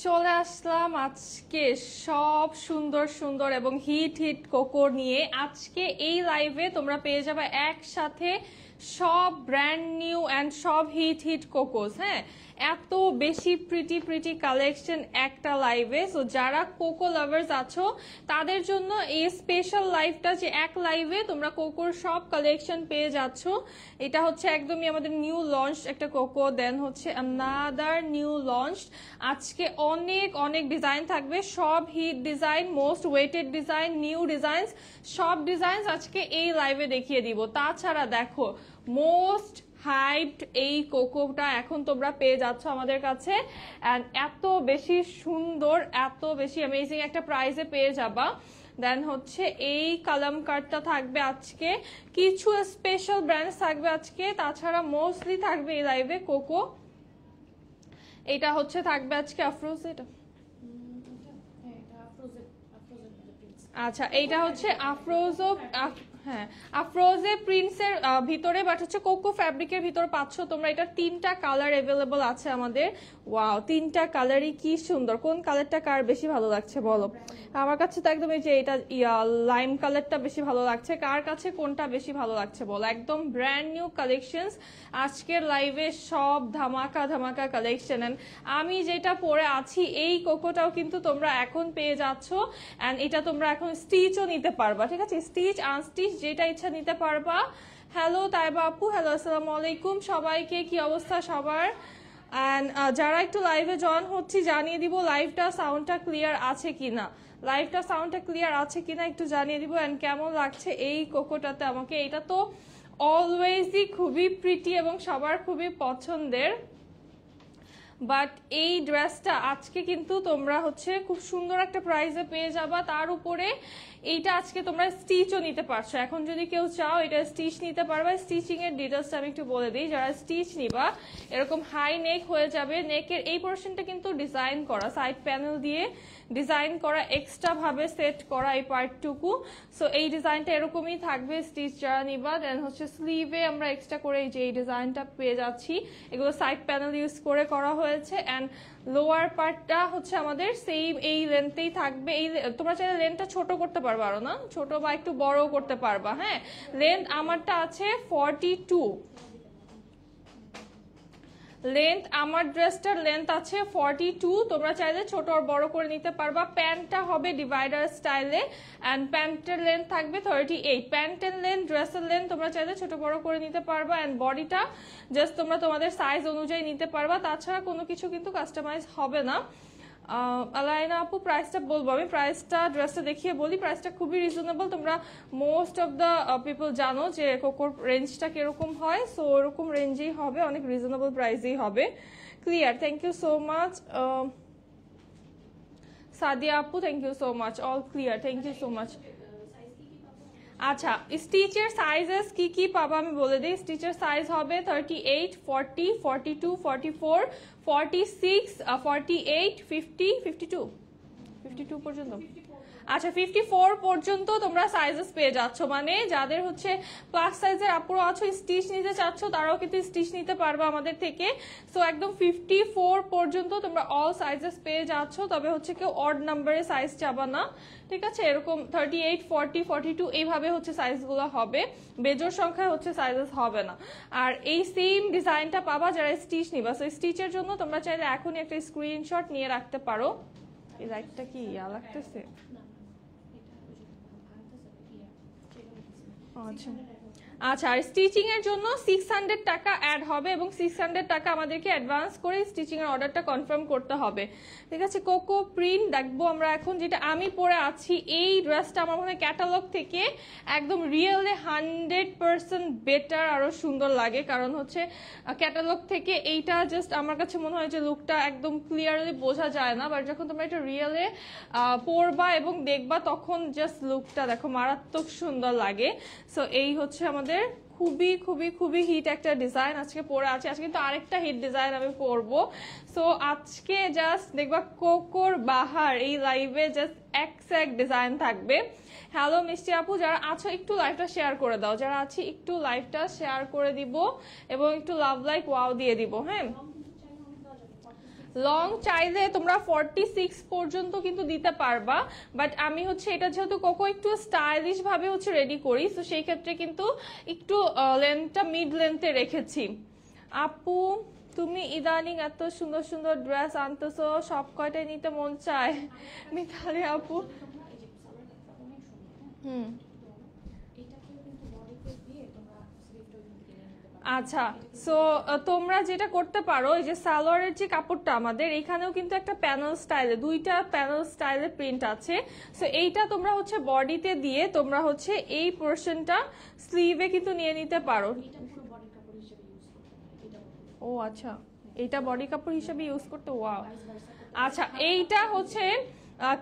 চলে আসলাম আজকে সব সুন্দর সুন্দর এবং হিট হিট কোকো নিয়ে। আজকে এই লাইভে তোমরা পেয়ে যাবে একসাথে সব ব্র্যান্ড নিউ অ্যান্ড সব হিট হিট কোকোস। হ্যাঁ, এত বেশি প্রিটি প্রিটি কালেকশন একটা লাইভে। সো যারা কোকো লাভার্স আছো তাদের জন্য এই স্পেশাল লাইভটা, যে এক লাইভে তোমরা কোকোর সব কালেকশন পেয়ে যাচ্ছ। এটা হচ্ছে একদমই আমাদের নিউ লঞ্চ একটা কোকো, দেন হচ্ছে আনাদার নিউ লঞ্চ। আজকে অনেক অনেক ডিজাইন থাকবে, সব hit design, most waited design, new design, সব ডিজাইন আজকে এই লাইভে দেখিয়ে দিব। তাছাড়া দেখো মোস্ট হাইপড এই কোকোটা এখন তোমরা পেয়ে যাচ্ছ আমাদের কাছে, এন্ড এত বেশি সুন্দর, এত বেশি অ্যামেজিং একটা প্রাইসে পেয়ে যাবা। দেন হচ্ছে এই কালাম কার্ডটা থাকবে আজকে, কিছু স্পেশাল ব্র্যান্ড থাকবে আজকে, তাছাড়া মোস্টলি থাকবে এই লাইভে কোকো। এটা হচ্ছে থাকবে আজকে আফরোজ, এটা আচ্ছা, এইটা হচ্ছে আফরোজো, হ্যাঁ আফরোজে প্রিন্টসের ভিতরে, বাট হচ্ছে কোকো ফ্যাব্রিকের ভিতর পাচ্ছ তোমরা। এটা তিনটা কালার অ্যাভেলেবল আছে আমাদের। ওয়াও, তিনটা কালারই কি সুন্দর। কোন কালারটা কার বেশি ভালো লাগছে বলো? আমার কাছে তো একদম এই যে এটা লাইম কালারটা বেশি ভালো লাগছে। কার কাছে কোনটা বেশি ভালো লাগছে বলো? একদম ব্র্যান্ড নিউ কালেকশনস আজকের লাইভে, সব ধামাকা ধামাকা কালেকশন। আমি যেটা পরে আছি এই কোকোটাও কিন্তু তোমরা এখন পেয়ে যাচ্ছ, এন্ড এটা তোমরা এখন স্টিচও নিতে পারবা। ঠিক আছে, স্টিচ আনস্টিচ যেটা ইচ্ছা নিতে পারবা। হ্যালো তাইবা আপু, হ্যালো আসসালামু আলাইকুম সবাইকে, কি অবস্থা সবার? অ্যান্ড যারা একটু লাইভে জয়েন হচ্ছি জানিয়ে দিব লাইভটা সাউন্ডটা ক্লিয়ার আছে কিনা, লাইভটা সাউন্ডটা ক্লিয়ার আছে কিনা একটু জানিয়ে দিব। অ্যান্ড কেমন লাগছে এই কোকোটাতে আমাকে? এটা তো অলওয়েজই খুবই প্রিটি এবং সবার খুবই পছন্দের, বাট এই ড্রেসটা আজকে কিন্তু তোমরা হচ্ছে খুব সুন্দর একটা প্রাইসে পেয়ে যাবা। তার উপরে এইটা আজকে তোমরা স্টিচও নিতে পারছো। এখন যদি কেউ চাও এটা স্টিচ নিতে পারবা। স্টিচিং এর ডিটেলসটা আমি একটু বলে দিই। যারা স্টিচ নিবা, এরকম হাই নেক হয়ে যাবে, নেকের এই পোর্শনটা কিন্তু ডিজাইন করা, সাইড প্যানেল দিয়ে ডিজাইন করা, এক্সট্রা ভাবে সেট করা এই পার্টটুকু। সো এই ডিজাইনটা এরকমই থাকবে স্টিচ যারা নিবা। দেন হচ্ছে স্লিভে আমরা এক্সট্রা করে এই যে এই ডিজাইনটা পেয়ে যাচ্ছি, এগুলো সাইড প্যানেল ইউজ করে করা হয়েছে। এন্ড লোয়ার পার্টটা হচ্ছে আমাদের সেম এই লেন্থেই থাকবে। এই তোমরা চাইলে লেন্থটা ছোট করতে পারবা, আরো না ছোট বা একটু বড় করতে পারবা। হ্যাঁ, লেন্থ আমারটা আছে 42, লেন্থ আমার ড্রেসটার লেন্থ আছে 42। তোমরা চাইলে ছোট আর বড় করে নিতে পারবা। প্যান্টটা হবে ডিভাইডার স্টাইলে, অ্যান্ড প্যান্টের লেন্থ থাকবে 38। প্যান্টের লেন্থ, ড্রেসের লেন্থ তোমরা চাইলে ছোট বড় করে নিতে পারবা। অ্যান্ড বডিটা জাস্ট তোমরা তোমাদের সাইজ অনুযায়ী নিতে পারবা, তাছাড়া কোনো কিছু কিন্তু কাস্টমাইজ হবে না। আলাইনা আপু প্রাইসটা বলবো, আমি প্রাইসটা ড্রেসটা দেখিয়ে বলি। প্রাইসটা খুবই রিজনেবল, তোমরা মোস্ট অফ দ্য পিপল জানো যে কোকোর রেঞ্জটা কিরকম হয়। সো ওরকম রেঞ্জেই হবে, অনেক রিজনেবল প্রাইসেই হবে। Clear, thank you so much Sadia আপু, thank you so much, all clear, thank you so much. আচ্ছা, স্টিচের সাইজেস কি কি পাবা আমি বলে দিই। স্টিচের সাইজ হবে 38, 40, 42, 44, 46, 48, 50, 52, 52 পর্যন্ত। আচ্ছা, 54 পর্যন্ত তোমরা সাইজেস পেয়ে যাচ্ছ। মানে যাদের হচ্ছে প্লাস সাইজের আপুরা আছো, স্টিচ নিতে চাচ্ছ, তারাও কিন্তু স্টিচ নিতে পারবে আমাদের থেকে। সো একদম 54 পর্যন্ত তোমরা অল সাইজেস পেয়ে যাচ্ছ। তবে হচ্ছে কেউ অড নাম্বারে সাইজ চাবা না, ঠিক আছে? এরকম 38, 40, 42 এইভাবে হচ্ছে সাইজগুলো হবে, বেজোর সংখ্যায় হচ্ছে সাইজেস হবে না। আর এই সেম ডিজাইনটা পাবা যারা স্টিচ নিবা। সো স্টিচের জন্য তোমরা চাইলে এখনই একটা স্ক্রিনশট নিয়ে রাখতে পারো। এই লাইটটা কি ইয়া লাগতেছে? আচ্ছা আচ্ছা, আর স্টিচিং এর জন্য 600 টাকা অ্যাড হবে এবং 600 টাকা আমাদেরকে অ্যাডভান্স করে স্টিচিং এর অর্ডারটা কনফার্ম করতে হবে, ঠিক আছে? কোকো প্রিন্ট দেখবো আমরা এখন, যেটা আমি পরে আছি এই ড্রেসটা আমার মনে হয় ক্যাটালগ থেকে একদম রিয়েলে 100% বেটার, আরো সুন্দর লাগে। কারণ হচ্ছে ক্যাটালগ থেকে এইটা জাস্ট আমার কাছে মনে হয় যে লুকটা একদম ক্লিয়ারলি বোঝা যায় না, বাট যখন তোমরা এটা রিয়েলে পরবা এবং দেখবা তখন জাস্ট লুকটা দেখো মারাত্মক সুন্দর লাগে। সো এই হচ্ছে আমাদের খুবই খুবই খুবই হিট একটা ডিজাইন আজকে পরে আছে। আজকে কিন্তু আরেকটা হিট ডিজাইন আমি পরবো। সো আজকে জাস্ট দেখবা কোকোর বাহার এই লাইভে জাস্ট এক ডিজাইন থাকবে। হ্যালো মিষ্টি আপু, যারা আছো একটু লাইভটা শেয়ার করে দাও, যারা আছি একটু লাইভটা শেয়ার করে দিব এবং একটু লাভ লাইক ওয়াও দিয়ে দিব। হ্যাঁ, লং চাইলে তোমরা 46 পর্যন্ত কিন্তু দিতে পারবা, বাট আমি হচ্ছে এটা যেহেতু কোকো একটু স্টাইলিশ ভাবে হচ্ছে রেডি করি, তো সেই ক্ষেত্রে কিন্তু একটু লেন্থটা মিড লেন্থে রেখেছি। আপু তুমি ইদানিং এত সুন্দর সুন্দর ড্রেস আনতেছো, সব কয়টাই নিতে মন চায়। মিতালি আপু আচ্ছা, সো তোমরা যেটা করতে পারো, এই যে সালোয়ারের যে কাপড়টা আমাদের এখানেও কিন্তু একটা প্যানেল স্টাইলে, দুইটা প্যানেল স্টাইলে প্রিন্ট আছে। সো এইটা তোমরা হচ্ছে বডিতে দিয়ে তোমরা হচ্ছে এই পোর্শনটা স্লিভে কিন্তু নিয়ে নিতে পারো। ও আচ্ছা, এইটা বডি কাপড় হিসেবে ইউজ করতে, ওয়াও। আচ্ছা, এইটা হচ্ছে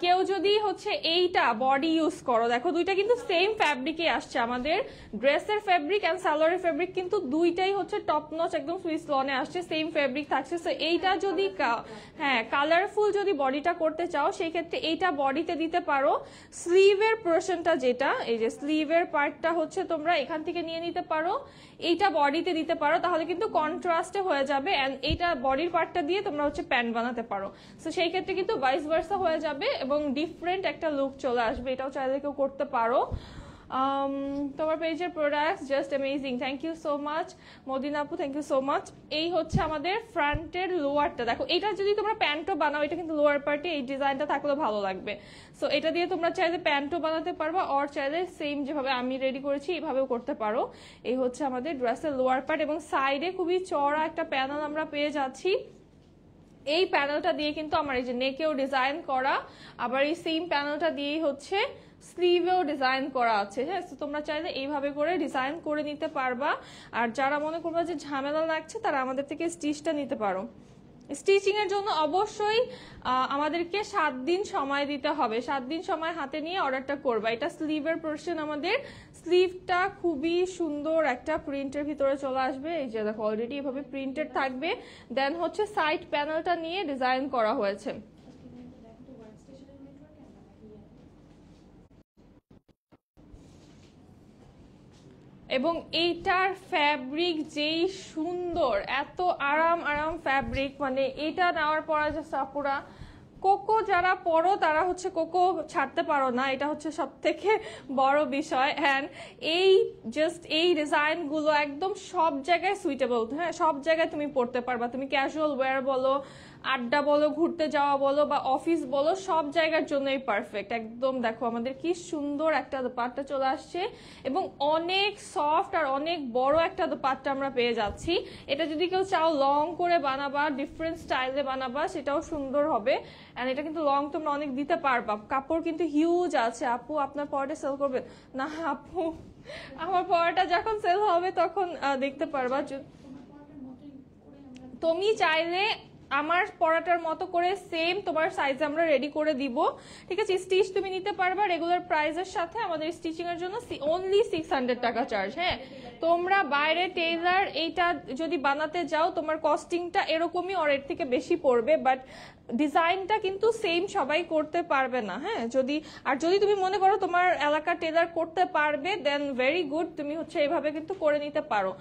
কেউ যদি হচ্ছে এইটা বডি ইউজ করো, দেখো দুইটা কিন্তু সেম ফ্যাব্রিকে আসছে, আমাদের ড্রেসের ফ্যাব্রিক এন্ড সালোয়ারের ফ্যাব্রিক কিন্তু দুইটাই হচ্ছে টপ নচ একদম সুইস লনে আসছে, সেম ফ্যাব্রিক থাকছে। সো এইটা যদি হ্যাঁ কালারফুল যদি বডিটা করতে চাও সেই ক্ষেত্রে এইটা বডিতে দিতে পারো। স্লিভের পোর্শনটা যেটা, এই যে স্লিভের পার্টটা হচ্ছে তোমরা এখান থেকে নিয়ে নিতে পারো, এইটা বডিতে দিতে পারো, তাহলে কিন্তু কন্ট্রাস্টে হয়ে যাবে। এন্ড এইটা বডির পার্টটা দিয়ে তোমরা হচ্ছে প্যান্ট বানাতে পারো। সো সেই ক্ষেত্রে কিন্তু ভাইস ভার্সা হয়ে যাবে এবং ডিফারেন্ট একটা লুক চলে আসবে। এটাও চাইলে কেউ করতে পারো। তোমার পেজের products just amazing, thank you so much Madina আপু, থ্যাংক ইউ সো মাচ। এই হচ্ছে আমাদের ফ্রন্টের লোয়ারটা, দেখো এটা যদি তোমরা প্যান্টও বানাও, এটা কিন্তু লোয়ার পার্টে এই ডিজাইনটা থাকলে ভালো লাগবে। সো এটা দিয়ে তোমরা চাইলে প্যান্টও বানাতে পারবা, অর চাইলে সেম যেভাবে আমি রেডি করেছি এইভাবেও করতে পারো। এই হচ্ছে আমাদের ড্রেসের লোয়ার পার্ট এবং সাইডে খুবই চড়া একটা প্যানেল আমরা পেয়ে যাচ্ছি। এই প্যানেলটা দিয়ে কিন্তু আমার এই যে নেকেও ডিজাইন করা, আবার এই সেম প্যানেলটা দিয়েই হচ্ছে স্লিভেও ডিজাইন করা আছে। হ্যাঁ, তো তোমরা চাইলে এইভাবে করে ডিজাইন করে নিতে পারবা। আর যারা মনে করবা যে ঝামেলা লাগছে তারা আমাদের থেকে স্টিচটা নিতে পারো। স্টিচিং এর জন্য অবশ্যই আমাদেরকে 7 দিন সময় দিতে হবে, 7 দিন সময় হাতে নিয়ে অর্ডারটা করবা। এটা স্লিভের পোর্শন, আমাদের স্লিভটা খুবই সুন্দর একটা প্রিন্টের ভিতরে চলে আসবে। এই যে দেখো অলরেডি এভাবে প্রিন্টেড থাকবে, দেন হচ্ছে সাইড প্যানেলটা নিয়ে ডিজাইন করা হয়েছে। এবং এইটার ফ্যাব্রিক যেই সুন্দর, এত আরাম ফ্যাব্রিক, মানে এটা নেওয়ার পর জাস্ট আপুরা কোকো যারা পরো তারা হচ্ছে কোকো ছাড়তে পারো না, এটা হচ্ছে সব থেকে বড় বিষয়। অ্যান্ড এই জাস্ট এই ডিজাইনগুলো একদম সব জায়গায় সুইটেবল। হ্যাঁ, সব জায়গায় তুমি পরতে পারবা, তুমি ক্যাজুয়াল ওয়্যার বলো, আড্ডা বলো, ঘুরতে যাওয়া বলো, বা অফিস বলো, সব জায়গার জন্যই পারফেক্ট একদম। দেখো আমাদের কি সুন্দর একটা দোপাট্টা চলে আসছে এবং অনেক সফট আর অনেক বড় একটা দোপাট্টা আমরা পেয়ে যাচ্ছি। এটা যদি কেউ চাও লং করে বানাবা, ডিফারেন্ট স্টাইলে বানাবা, সেটাও সুন্দর হবে। এন্ড এটা কিন্তু লং তোমরা অনেক দিতে পারবা, কাপড় কিন্তু হিউজ আছে। আপু আপনার পরাটা সেল করবেন না? আপু আমার পরাটা যখন সেল হবে তখন দেখতে পারবা। তুমি চাইলে আমার পরাটার মতো করে সেম তোমার সাইজ আমরা রেডি করে দিব, ঠিক আছে? স্টিচ তুমি নিতে পারবা রেগুলার প্রাইসের সাথে। আমাদের স্টিচিং এর জন্য অনলি 600 টাকা চার্জ। হ্যাঁ, তোমরা বাইরে টেইলার এইটা যদি বানাতে যাও তোমার কস্টিংটা এরকমই আর এর থেকে বেশি পড়বে, বাট ডিজাইনটা কিন্তু সেম সবাই করতে পারবে না। হ্যাঁ, যদি তুমি মনে করো তোমার এলাকার টেলার করতে পারবে, দেন ভেরি গুড, তুমি হচ্ছে এইভাবে কিন্তু করে নিতে পারো।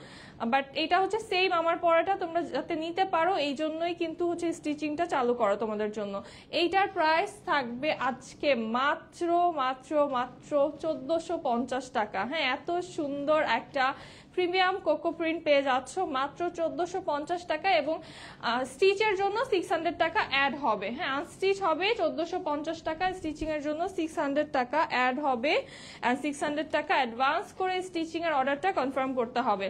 বাট এটা হচ্ছে সেম আমার পরাটা তোমরা যাতে নিতে পারো এই জন্যই কিন্তু হচ্ছে স্টিচিংটা চালু করো তোমাদের জন্য। এইটার প্রাইস থাকবে আজকে মাত্র মাত্র মাত্র 1450 টাকা। হ্যাঁ, এত সুন্দর একটা প্রিমিয়াম কোকো প্রিন্ট পেয়ে যাচ্ছ মাত্র 1450 টাকা, এবং স্টিচের জন্য 600 টাকা অ্যাড হবে। হ্যাঁ, আনস্টিচ হবে 1450 টাকা, স্টিচিং এর জন্য 600 টাকা অ্যাড হবে, আর 600 টাকা অ্যাডভান্স করে স্টিচিং এর অর্ডারটা কনফার্ম করতে হবে।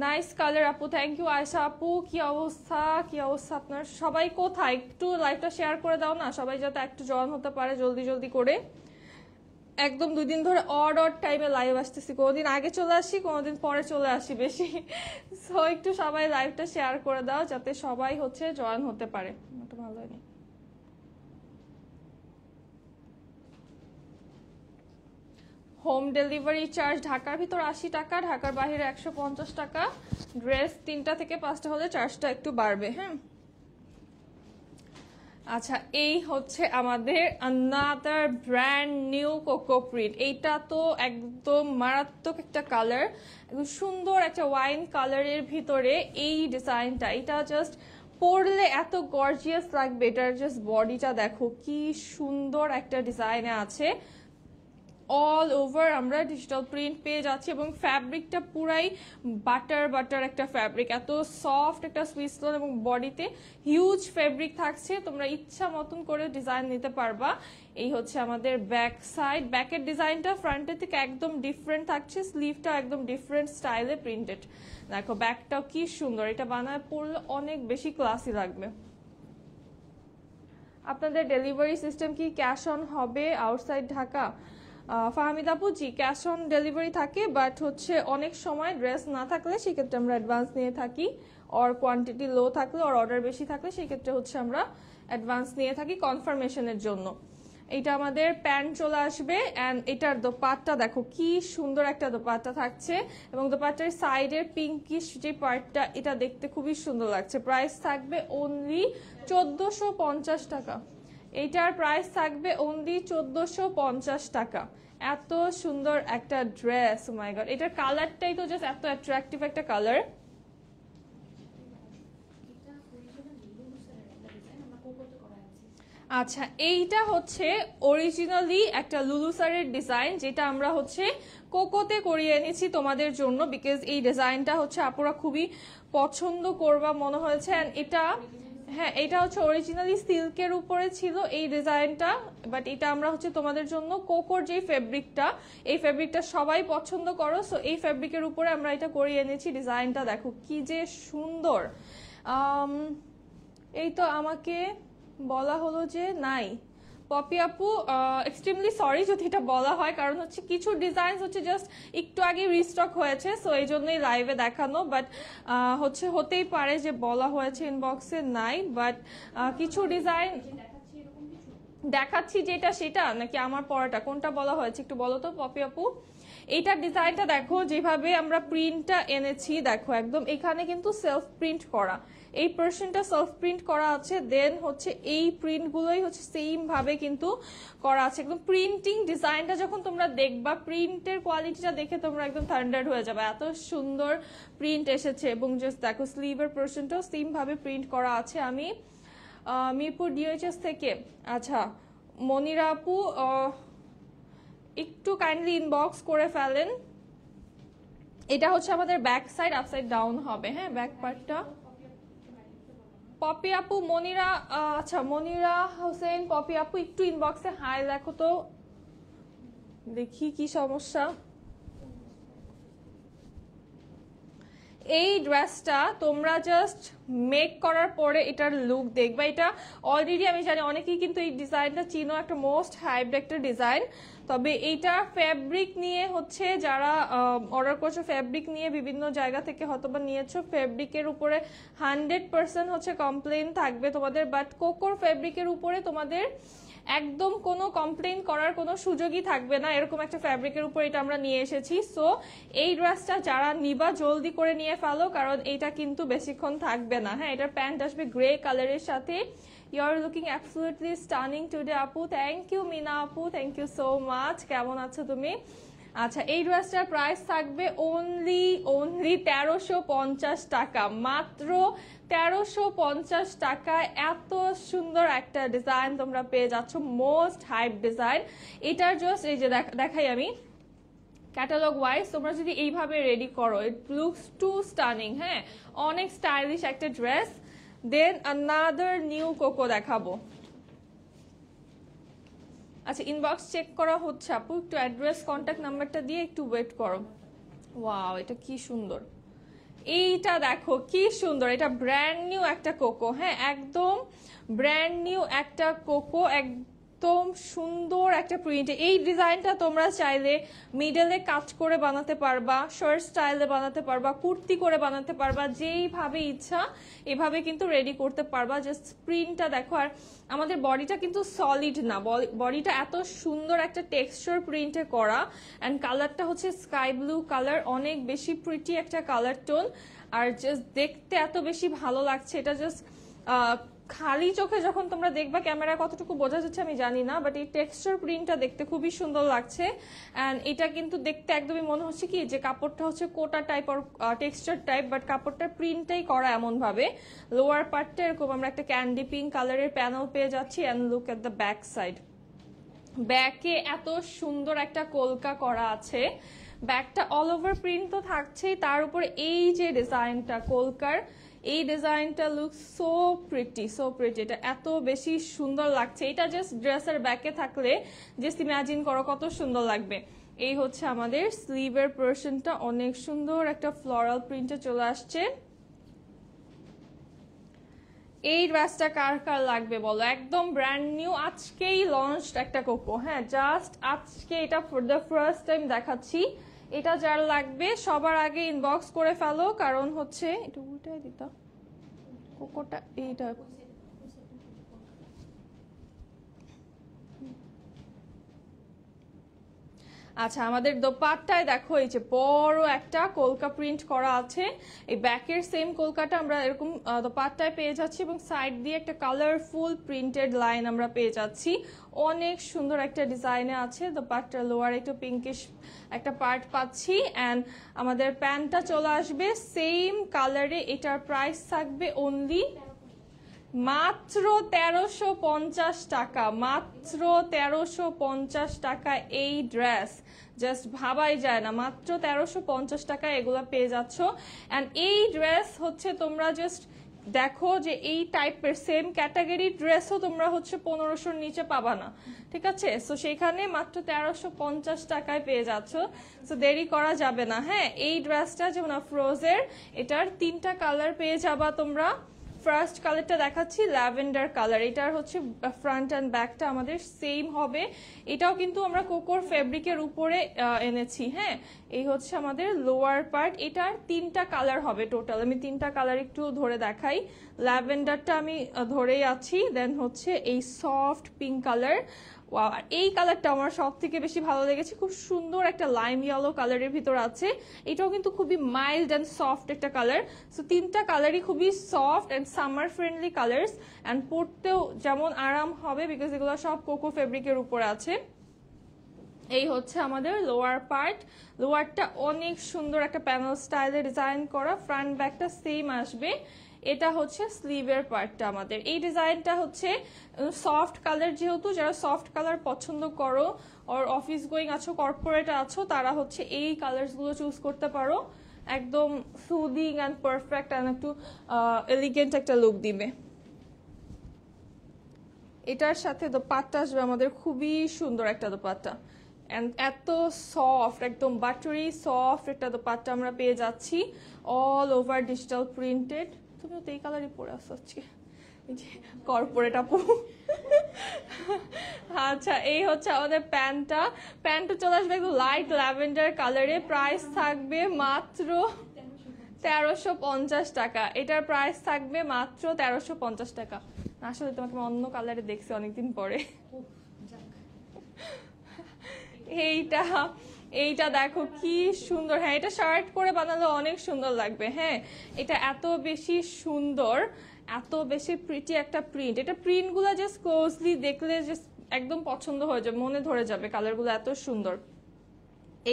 নাইস কালার আপু, থ্যাংক ইউ। আয়শা আপু কি অবস্থা, কি অবস্থা আপনার? সবাই কোথায়? একটু লাইভটা শেয়ার করে দাও না, সবাই যাতে একটু জয়েন হতে পারে জলদি জলদি করে। একদম 2 দিন ধরে অড টাইমে লাইভ আসতেছি, কোনোদিন আগে চলে আসি, কোনোদিন পরে চলে আসি বেশি। সো একটু সবাই লাইভটা শেয়ার করে দাও যাতে সবাই হচ্ছে জয়েন হতে পারে। ভালো হয়নি। হোম ডেলিভারি চার্জ ঢাকার ভিতর 80 টাকা, ঢাকার বাইরে 150 টাকা। ড্রেস 3টা থেকে 5টা হলে চার্জটা একটু বাড়বে। হ্যাঁ, আচ্ছা, এই হচ্ছে আমাদের another brand new cocoa print. এইটা তো একদম মারাত্মক একটা কালার, একদম সুন্দর একটা ওয়াইন কালারের ভিতরে এই ডিজাইনটা। এটা জাস্ট পরলে এত গর্জিয়াস লাগবে। এটার জাস্ট বডিটা দেখো কি সুন্দর একটা ডিজাইনে আছে। অল ওভার আমরা ডিজিটাল প্রিন্ট পেয়ে যাচ্ছি এবং ফ্যাব্রিকটা পুরাই বাটার একটা ফ্যাব্রিক, এত সফট একটা সুইসলন এবং বডিতে হিউজ ফ্যাব্রিক থাকছে। তোমরা ইচ্ছা মতন করে ডিজাইন নিতে পারবা। এই হচ্ছে আমাদের ব্যাক সাইড। ব্যাকের ডিজাইনটা ফ্রন্টের থেকে একদম ডিফারেন্ট থাকছে, স্লিভটা একদম ডিফারেন্ট স্টাইলে প্রিন্টেড। দেখো ব্যাকটাও কি সুন্দর, এটা বানায় পরলে অনেক বেশি ক্লাসি লাগবে। আপনাদের ডেলিভারি সিস্টেম কি ক্যাশ অন হবে আউটসাইড ঢাকা? ফাহমিদ আপু, জি ক্যাশ অন ডেলিভারি থাকে, বাট হচ্ছে অনেক সময় ড্রেস না থাকলে সেক্ষেত্রে আমরা অ্যাডভান্স নিয়ে থাকি, অর কোয়ান্টিটি লো থাকলে অর অর্ডার বেশি থাকলে সেক্ষেত্রে হচ্ছে আমরা অ্যাডভান্স নিয়ে থাকি কনফার্মেশনের জন্য। এটা আমাদের প্যান্ট চলে আসবে অ্যান্ড এটার দোপাট্টা দেখো কি সুন্দর একটা দোপাট্টা থাকছে এবং দোপাট্টার সাইডের পিঙ্কিশ যে পার্টটা এটা দেখতে খুবই সুন্দর লাগছে। প্রাইস থাকবে অনলি 1450 টাকা। এইটার প্রাইস থাকবে অনলি 1450 টাকা। এত সুন্দর একটা ড্রেস, ও মাই গড, এটার কালারটাই তো জাস্ট এত অ্যাট্রাকটিভ একটা কালার। আচ্ছা, এইটা হচ্ছে অরিজিনালি একটা লুলু স্যারের ডিজাইন, যেটা আমরা হচ্ছে কোকোতে করিয়ে এনেছি তোমাদের জন্য, বিকজ এই ডিজাইনটা হচ্ছে আপুরা খুবই পছন্দ করবা মনে হয়েছে। অ্যান্ড এটা, হ্যাঁ, এটা হচ্ছে অরিজিনালি সিল্কের উপরে ছিল এই ডিজাইনটা, বাট এটা আমরা হচ্ছে তোমাদের জন্য কোকোর যে ফেব্রিকটা, এই ফেব্রিকটা সবাই পছন্দ করো, সো এই ফেব্রিকের উপরে আমরা এটা করিয়ে এনেছি। ডিজাইনটা দেখো কি যে সুন্দর। এই তো আমাকে বলা হলো যে নাই। পপি আপু, এক্সট্রিমলি সরি যদি এটা বলা হয়, কারণ হচ্ছে কিছু ডিজাইন হচ্ছে জাস্ট একটু আগে রিস্টক হয়েছে, সো এই জন্যই লাইভে দেখানো, বাট হচ্ছে হতেই পারে যে বলা হয়েছে ইনবক্সে নাই, বাট কিছু ডিজাইন দেখাচ্ছি যেটা সেটা নাকি আমার পরাটা কোনটা বলা হয়েছে একটু বলো তো পপি আপু। এইটার ডিজাইনটা দেখো, যেভাবে আমরা প্রিন্টটা এনেছি দেখো, একদম এখানে কিন্তু সেলফ প্রিন্ট করা, এই পোর্শনটা সেলফ প্রিন্ট করা আছে, দেন হচ্ছে এই প্রিন্টগুলোই হচ্ছে সেম ভাবে কিন্তু করা আছে। একদম প্রিন্টিং ডিজাইনটা যখন তোমরা দেখবা, প্রিন্টের কোয়ালিটিটা দেখে তোমরা একদম থান্ডার্ড হয়ে যাবে, এত সুন্দর প্রিন্ট এসেছে। এবং জাস্ট দেখো স্লিভের পোর্শনটাও সেম ভাবে প্রিন্ট করা আছে। আমি মিরপুর ডিওএইচএস থেকে। আচ্ছা মনিরা আপু, একটু কাইন্ডলি ইনবক্স করে ফেলেন। এটা হচ্ছে আমাদের ব্যাক সাইড, আপসাইড ডাউন হবে, হ্যাঁ ব্যাক পার্টটা। পপি আপু, মনিরা, আচ্ছা মনিরা হোসেন, পপি আপু একটু ইনবক্সে হাই লেখো তো, দেখি কি সমস্যা। এই ড্রেসটা তোমরা জাস্ট মেক করার পরে এটার লুক দেখবা। এটা অলরেডি আমি জানি অনেকেই কিন্তু এই ডিজাইনটা চিনো, একটা মোস্ট হাইপড একটা ডিজাইন। তবে এইটা ফ্যাব্রিক নিয়ে হচ্ছে যারা অর্ডার করছো, ফ্যাব্রিক নিয়ে বিভিন্ন জায়গা থেকে হয়তোবা নিয়েছো, ফ্যাব্রিকের উপরে 100% হচ্ছে কমপ্লেন থাকবে তোমাদের, বাট কোকোর ফ্যাব্রিকের উপরে তোমাদের একদম কোনো কমপ্লেন করার কোনো সুযোগই থাকবে না, এরকম একটা ফ্যাব্রিকের উপর এটা আমরা নিয়ে এসেছি। সো এই ড্রেসটা যারা নিবা জলদি করে নিয়ে ফেলো, কারণ এটা কিন্তু বেশিক্ষণ থাকবে না। হ্যাঁ, এটার প্যান্ট আসবে গ্রে কালারের সাথে। You are looking absolutely stunning today আপু। থ্যাংক ইউ মিনা আপু, থ্যাংক ইউ সো মাচ। কেমন আছো তুমি? আচ্ছা, এই ড্রেসটার প্রাইস থাকবে অনলি 1350 টাকা, মাত্র 1350 টাকায় এত সুন্দর একটা ডিজাইন তোমরা পেয়ে যাচ্ছ, মোস্ট হাইপ ডিজাইন। এটার জাস্ট এই যে দেখাই আমি ক্যাটালগ ওয়াইজ, তোমরা যদি এইভাবে রেডি করো, ইট লুকস টু স্টানিং। হ্যাঁ, অনেক স্টাইলিশ একটা ড্রেস। দেন আনাদার নিউ কোকো দেখাবো। আচ্ছা, ইনবক্স চেক করা হচ্ছে আপু, একটু অ্যাড্রেস কন্ট্যাক্ট নাম্বারটা দিয়ে একটু ওয়েট করো। ওয়াও, এটা কি সুন্দর, এইটা দেখো কি সুন্দর, এটা ব্র্যান্ড নিউ একটা কোকো। হ্যাঁ, একদম ব্র্যান্ড নিউ একটা কোকো, একদম সুন্দর একটা প্রিন্ট। এই ডিজাইনটা তোমরা চাইলে মিডলে কাট করে বানাতে পারবা, শর্ট স্টাইলে বানাতে পারবা, কুর্তি করে বানাতে পারবা, যেইভাবে ইচ্ছা এভাবে কিন্তু রেডি করতে পারবা। জাস্ট প্রিন্টটা দেখো, আর আমাদের বডিটা কিন্তু সলিড না, বডিটা এত সুন্দর একটা টেক্সচার প্রিন্টে করা। অ্যান্ড কালারটা হচ্ছে স্কাই ব্লু কালার, অনেক বেশি প্রিটি একটা কালার টোন, আর জাস্ট দেখতে এত বেশি ভালো লাগছে। এটা জাস্ট খালি চোখে যখন তোমরা দেখবা ক্যামেরা কতটুকু বোঝা যাচ্ছে আমি জানি না, বাট এই টেক্সচার প্রিন্টটা দেখতে খুবই সুন্দর লাগছে। অ্যান্ড এটা কিন্তু দেখতে একদমই মনে হচ্ছে কি যে কাপড়টা হচ্ছে কোটা টাইপ আর টেক্সচার টাইপ, বাট কাপড়টার প্রিন্টটাই করা এমন ভাবে। লোয়ার পার্টটা এরকম আমরা একটা ক্যান্ডি পিঙ্ক কালারের প্যানেল পেয়ে যাচ্ছি। And look at the back side, ব্যাকে এত সুন্দর একটা কলকা করা আছে। ব্যাকটা অল ওভার প্রিন্ট তো থাকছেই, তার উপর এই যে ডিজাইনটা কলকার, এই ডিজাইনটা look so pretty, so pretty. এটা এত বেশি সুন্দর লাগছে। এটা জাস্ট ড্রেসের ব্যাকে থাকলে জাস্ট ইমাজিন করো কত সুন্দর লাগবে। এই হচ্ছে আমাদের স্লিভের পোরশনটা, অনেক সুন্দর একটা ফ্লোরাল প্রিন্টে চলে আসছে। এই ড্রেসটা কার কার লাগবে বলো, একদম ব্র্যান্ড নিউ, আজকেই লঞ্চড একটা কোকো। হ্যাঁ, জাস্ট আজকে এটা ফর দ্য ফার্স্ট টাইম দেখাচ্ছি। এটা যার লাগবে সবার আগে ইনবক্স করে ফেলো, কারণ হচ্ছে এটা উল্টাই দিতা কোকোটা এইটা। আচ্ছা, আমাদের দোপাট্টায় দেখো এই যে বড় একটা কলকা প্রিন্ট করা আছে। এই ব্যাকের সেম কলকাটা আমরা এরকম দোপাট্টায় পেয়ে যাচ্ছি এবং সাইড দিয়ে একটা কালারফুল প্রিন্টেড লাইন আমরা পেয়ে যাচ্ছি। অনেক সুন্দর একটা ডিজাইনে আছে। দোপাট্টার লোয়ার একটু পিঙ্কিশ একটা পার্ট পাচ্ছি। অ্যান্ড আমাদের প্যান্টটা চলে আসবে সেম কালারে। এটার প্রাইস থাকবে অনলি মাত্র 1350 টাকা, মাত্র 1350 টাকা। এই ড্রেস জাস্ট ভাবাই যায় না, মাত্র 1350 টাকা এগুলো পেয়ে যাচ্ছ। অ্যান্ড এই ড্রেস হচ্ছে তোমরা জাস্ট দেখো যে এই টাইপের সেম ক্যাটাগরি ড্রেসও তোমরা হচ্ছে 1500-র নিচে পাবা না, ঠিক আছে? সো সেখানে মাত্র 1350 টাকায় পেয়ে যাচ্ছ। সো দেরি করা যাবে না। হ্যাঁ, এই ড্রেসটা যেমন আফরোজের, এটার 3টা কালার পেয়ে যাবা তোমরা। ফার্স্ট কালারটা দেখাচ্ছি ল্যাভেন্ডার কালার। এটার হচ্ছে ফ্রন্ট অ্যান্ড ব্যাকটা আমাদের সেম হবে। এটাও কিন্তু আমরা কোকোর ফেব্রিকের উপরে এনেছি। হ্যাঁ, এই হচ্ছে আমাদের লোয়ার পার্ট। এটার 3টা কালার হবে টোটাল। আমি 3টা কালার একটু ধরে দেখাই। ল্যাভেন্ডারটা আমি ধরেই আছি, দেন হচ্ছে এই সফট পিঙ্ক কালার। ওয়াও, আর এই কালারটা আমার সব থেকে বেশি ভালো লেগেছে। খুব সুন্দর একটা লাইম ইয়েলো কালারের ভিতর আছে। এটাও কিন্তু খুবই মাইল্ড অ্যান্ড সফট একটা কালার। সো 3টা কালারই খুবই soft and summer friendly colours. And পরতেও যেমন আরাম হবে, বিকজ এগুলো সব কোকো ফেব্রিকের উপরে আছে। এই হচ্ছে আমাদের লোয়ার পার্ট। লোয়ারটা অনেক সুন্দর একটা প্যানেল স্টাইলে ডিজাইন করা, ফ্রন্ট ব্যাকটা সেম আসবে। এটা হচ্ছে স্লিভের পার্টটা আমাদের। এই ডিজাইনটা হচ্ছে সফট কালার, যেহেতু যারা সফট কালার পছন্দ করো আর অফিস গোয়িং আছো, কর্পোরেট আছো, তারা হচ্ছে এই কালারসগুলো চুজ করতে পারো। একদম সুদিং অ্যান্ড পারফেক্ট অ্যান্ড একটু এলিগেন্ট একটা লুক দিবে। এটার সাথে দোপাট্টা আসবে আমাদের খুবই সুন্দর একটা দোপাট্টা। এত সফট, একদম বাটারি সফট একটা দোপাট্টা আমরা পেয়ে যাচ্ছি, অল ওভার ডিজিটাল প্রিন্টেড। তুমিও তো এই কালারই পরে আসছো আজকে, কর্পোরেট আপু। আচ্ছা, এই হচ্ছে আমাদের প্যান্টটা। প্যান্টটা চলে আসবে একদম লাইট ল্যাভেন্ডার কালারে। প্রাইস থাকবে মাত্র 1350 টাকা। এটার প্রাইস থাকবে মাত্র 1350 টাকা। আসলে তোমাকে অন্য কালারে দেখছি অনেকদিন পরে। এইটা দেখো কি সুন্দর। হ্যাঁ, এটা শার্ট করে বানালে অনেক সুন্দর লাগবে। হ্যাঁ, এটা এত বেশি সুন্দর, এত বেশি প্রিটি একটা প্রিন্ট। এটা প্রিন্টগুলো জাস্ট ক্লোজলি দেখলে জাস্ট একদম পছন্দ হয়ে যাবে, মনে ধরে যাবে, কালারগুলো এত সুন্দর।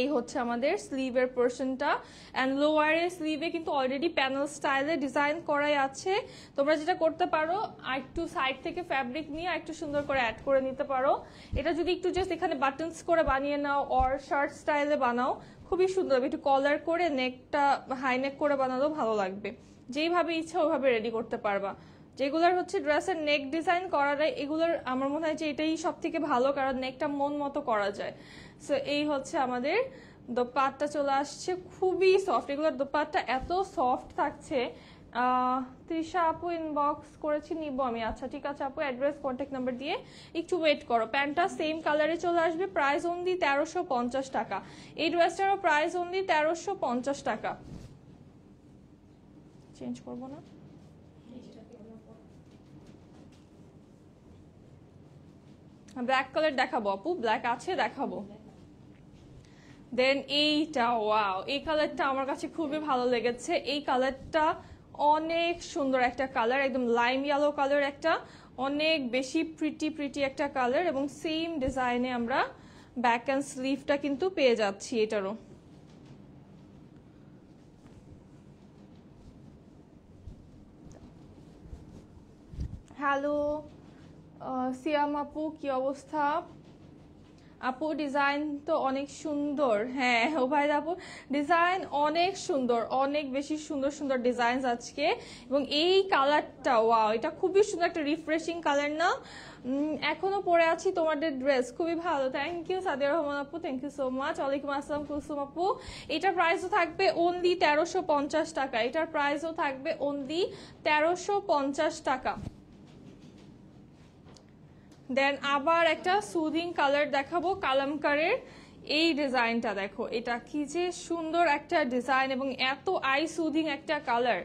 এই হচ্ছে আমাদের স্লিভের পোরশনটা। অ্যান্ড লোয়ারের স্লিভে কিন্তু অলরেডি প্যানেল স্টাইলে ডিজাইন করাই আছে। তোমরা যেটা করতে পারো, আর একটু সাইড থেকে ফ্যাব্রিক নিয়ে একটু সুন্দর করে অ্যাড করে নিতে পারো। এটা যদি একটু জাস্ট এখানে বাটনস করে বানিয়ে নাও অর শার্ট স্টাইলে বানাও, খুবই সুন্দর হবে। একটু কলার করে নেকটা হাই নেক করে বানালেও ভালো লাগবে। যেইভাবে ইচ্ছা ওইভাবে রেডি করতে পারবা। যেগুলোর হচ্ছে ড্রেসের নেক ডিজাইন করাটাই, এগুলোর আমার মনে হয় যে এটাই সব থেকে ভালো, কারণ নেকটা মন মতো করা যায়। সো এই হচ্ছে আমাদের দোপাট্টা চলে আসছে, খুবই সফট। এগুলোর দোপাট্টা এত সফট থাকছে। তৃষা আপু ইনবক্স করেছি, নিব আমি। আচ্ছা ঠিক আছে আপু, অ্যাড্রেস কন্ট্যাক্ট নাম্বার দিয়ে একটু ওয়েট করো। প্যান্টটা সেম কালারে চলে আসবে, প্রাইস অনলি 1350 টাকা। এই ড্রেসটারও প্রাইস অনলি 1350 টাকা। চেঞ্জ করবো না, ব্ল্যাক কালার দেখাবো আপু, ব্ল্যাক আছে দেখাবো। দেন এইটা, ওয়াও, এই কালারটা আমার কাছে খুবই ভালো লেগেছে। এই কালারটা অনেক সুন্দর একটা কালার, একদম লাইম ইয়েলো কালার, একটা অনেক বেশি প্রিটি একটা কালার, এবং সেম ডিজাইনে আমরা ব্যাক অ্যান্ড স্লিভটা কিন্তু পেয়ে যাচ্ছি এটারও। হ্যালো সিয়াম আপু, কি অবস্থা? আপু ডিজাইন তো অনেক সুন্দর। হ্যাঁ ওবায়দা আপু ডিজাইন অনেক সুন্দর, অনেক বেশি সুন্দর সুন্দর ডিজাইন আজকে। এবং এই কালারটা ওয়াও, এটা খুবই সুন্দর একটা রিফ্রেশিং কালার না? এখনো পরে আছি তোমাদের ড্রেস, খুবই ভালো। থ্যাংক ইউ সাদিয়া রহমান আপু, থ্যাংক ইউ সো মাচ। ওয়ালাইকুম আসসালাম কুলসুম আপু। এটার প্রাইসও থাকবে অনলি 1350 টাকা। এটার প্রাইসও থাকবে অনলি 1350 টাকা। দেন আবার একটা সুদিং কালার দেখাবো, কালামকারের এই ডিজাইনটা দেখো, এটা কি যে সুন্দর একটা ডিজাইন এবং এত আই সুদিং একটা কালার,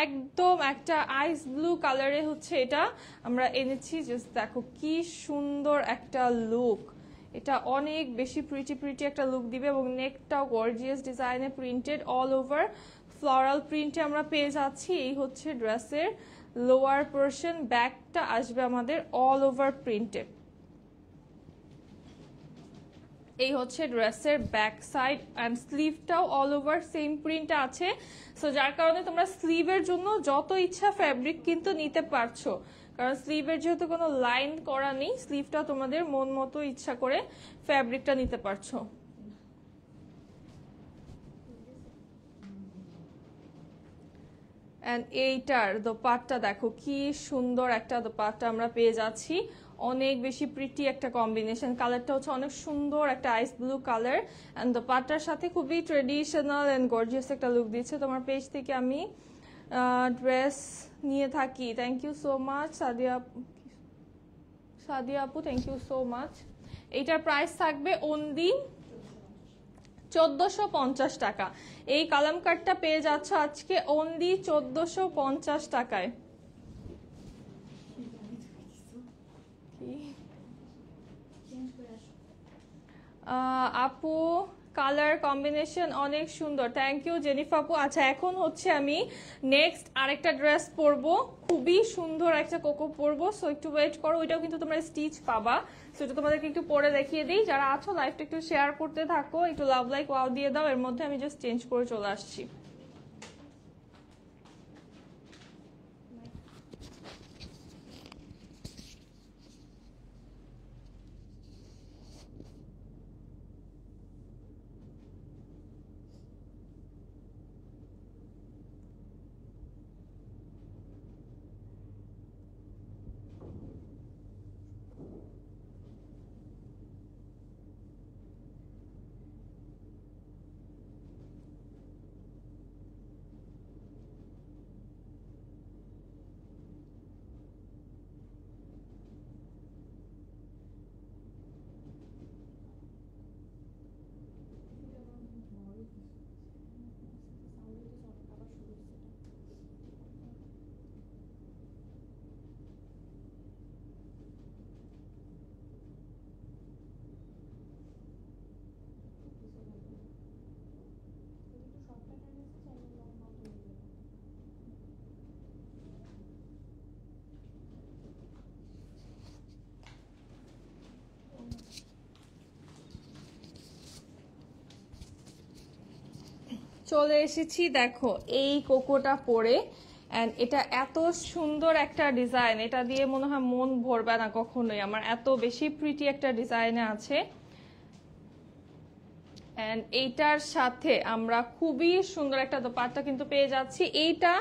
একদম একটা আইস ব্লু কালারে হচ্ছে এটা আমরা এনেছি। জাস্ট দেখো কি সুন্দর একটা লুক, এটা অনেক বেশি প্রিটি একটা লুক দিবে এবং নেকটাও গর্জিয়াস ডিজাইনে প্রিন্টেড, অল ওভার ফ্লোরাল প্রিন্টে আমরা পেয়ে যাচ্ছি। এই হচ্ছে ড্রেসের লোয়ার পোর্শন, ব্যাকটা আসবে আমাদের অল ওভার প্রিন্টেড। এই হচ্ছে ড্রেসের ব্যাক সাইড, অ্যান্ড স্লিভটাও অল ওভার সেম প্রিন্ট আছে। সো যার কারণে তোমরা স্লিভের জন্য যত ইচ্ছা ফ্যাব্রিক কিন্তু নিতে পারছো, কারণ স্লিভের যেহেতু কোনো লাইন করা নেই, স্লিভটা তোমাদের মন মতো ইচ্ছা করে ফ্যাব্রিকটা নিতে পারছো। অ্যান্ড এইটার দোপাট্টা দেখো কি সুন্দর একটা দোপাট্টা আমরা পেয়ে যাচ্ছি, অনেক বেশি প্রিটি একটা কম্বিনেশন। কালারটা হচ্ছে অনেক সুন্দর একটা আইস ব্লু কালার, অ্যান্ড দোপাট্টার সাথে খুবই ট্রেডিশনাল অ্যান্ড গর্জিয়াস একটা লুক দিচ্ছে। তোমার পেজ থেকে আমি ড্রেস নিয়ে থাকি। Thank you so much Sadia আপু, থ্যাংক ইউ সো মাচ। এইটার প্রাইস থাকবে অনলি 1450 টাকা। এই কালাম কাটটা পেয়ে যাচ্ছ আজকে অনলি 1450 টাকায়। আপু কালার কম্বিনেশন অনেক সুন্দর, থ্যাংক ইউ জেনিফা আপু। আচ্ছা এখন হচ্ছে আমি নেক্সট আরেকটা ড্রেস পরবো, খুবই সুন্দর একটা কোকো পরবো। সো একটু ওয়েট করো, ওইটাও কিন্তু তোমরা স্টিচ পাবা। সো এটা তোমাদেরকে একটু পরে দেখিয়ে দিই। যারা আছো লাইভটা একটু শেয়ার করতে থাকো, একটু লাভ লাইক ওয়াও দিয়ে দাও। এর মধ্যে আমি জাস্ট চেঞ্জ করে চলে আসছি। চলে এসেছি দেখো এই কোকোটা পরে, এন্ড এটা এত সুন্দর একটা ডিজাইন, এটা দিয়ে মনে হয় মন ভরবে না কখনোই। আমার এত বেশি প্রিটি একটা ডিজাইনে আছে, এন্ড এইটার সাথে আমরা খুবই সুন্দর একটা দোপাট্টা কিন্তু পেয়ে যাচ্ছি। এইটা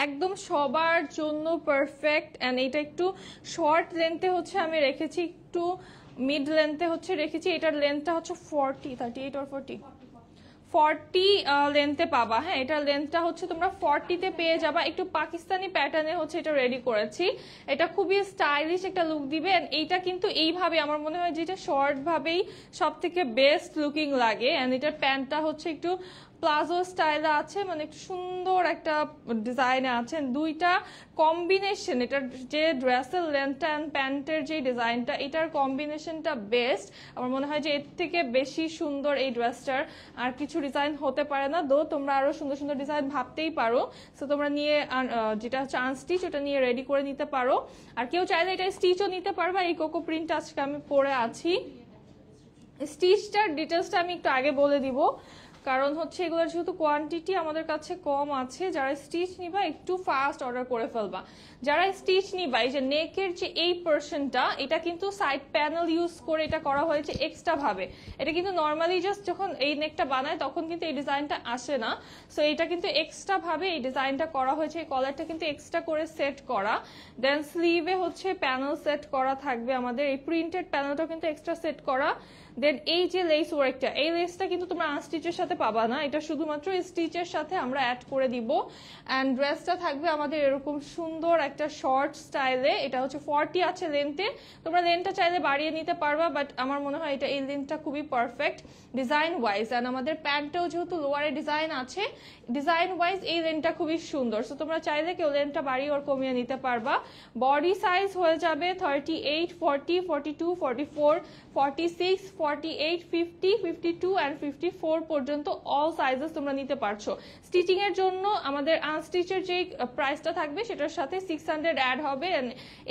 একদম সবার জন্য পারফেক্ট, এন্ড এইটা একটু শর্ট লেন্থে হচ্ছে আমি রেখেছি, একটু মিড লেন্থে হচ্ছে রেখেছি। এটার লেন্থটা হচ্ছে 38 or 40 লেন্থে পাবা। হ্যাঁ এটার লেন্থটা হচ্ছে তোমরা 40-তে পেয়ে যাবা। একটু পাকিস্তানি প্যাটার্নে হচ্ছে এটা রেডি করেছি, এটা খুবই স্টাইলিশ একটা লুক দিবে। এইটা কিন্তু এইভাবে আমার মনে হয় যেটা শর্ট ভাবেই সব থেকে বেস্ট লুকিং লাগে। এন্ড এটার প্যান্টটা হচ্ছে একটু প্লাজো স্টাইলে আছে, মানে একটু সুন্দর একটা ডিজাইনে আছে। দুইটা কম্বিনেশন, এটার যে ড্রেসের লেন্থ অ্যান্ড প্যান্টের যে ডিজাইনটা, এটার কম্বিনেশনটা বেস্ট। আমার মনে হয় যে এর থেকে বেশি সুন্দর এই ড্রেসটার আর কিছু ডিজাইন হতে পারে না। দো তোমরা আরো সুন্দর সুন্দর ডিজাইন ভাবতেই পারো, সো তোমরা নিয়ে যেটা হচ্ছে আনস্টিচ ওটা নিয়ে রেডি করে নিতে পারো। আর কেউ চাইলে এটা স্টিচও নিতে পারবা। এই কোকো প্রিন্ট আজকে আমি পরে আছি। স্টিচটার ডিটেলসটা আমি একটু আগে বলে দিব, কারণ হচ্ছে এগুলোর যেহেতু কোয়ান্টিটি আমাদের কাছে কম আছে। যারা স্টিচ নিবা একটু ফাস্ট অর্ডার করে ফেলবা। যারা স্টিচ নিবা, এই যে নেকের যে এই পোরশনটা, এটা কিন্তু সাইড প্যানেল ইউজ করে এটা করা হয়েছে এক্সট্রা ভাবে। এটা কিন্তু নর্মালি জাস্ট যখন এই নেকটা বানায় তখন কিন্তু এই ডিজাইনটা আসে না। সো এটা কিন্তু এক্সট্রা ভাবে এই ডিজাইনটা করা হয়েছে। এই কলারটা কিন্তু এক্সট্রা করে সেট করা। দেন স্লিভে হচ্ছে প্যানেল সেট করা থাকবে আমাদের, এই প্রিন্টেড প্যানেলটা কিন্তু এক্সট্রা সেট করা। দেন এই যে লেস ওয়ার্কটা, এই লেসটা কিন্তু তোমরা আনস্টিচের সাথে পাবা না, এটা শুধুমাত্র স্টিচের সাথে আমরা অ্যাড করে দিব। অ্যান্ড ড্রেসটা থাকবে আমাদের এরকম সুন্দর একটা শর্ট স্টাইলে। এটা হচ্ছে 40 আছে লেন্থে, তোমরা লেন্থটা চাইলে বাড়িয়ে নিতে পারবা, বাট আমার মনে হয় এটা এই লেন্থটা খুবই পারফেক্ট ডিজাইন ওয়াইজ। অ্যান্ড আমাদের প্যান্টটাও যেহেতু লোয়ারে ডিজাইন আছে, ডিজাইন ওয়াইজ এই লেন্থটা খুবই সুন্দর। সো তোমরা চাইলে কেউ লেন্থটা বাড়িয়ে ওর কমিয়ে নিতে পারবা। বডি সাইজ হয়ে যাবে 38, 40, 42, 44, 46, 48, 50, 52 and 54 পর্যন্ত অল সাইজেস তোমরা নিতে পারছো। স্টিচিং এর জন্য আমাদের আনস্টিচের যে প্রাইসটা থাকবে সেটার সাথে 600 অ্যাড হবে।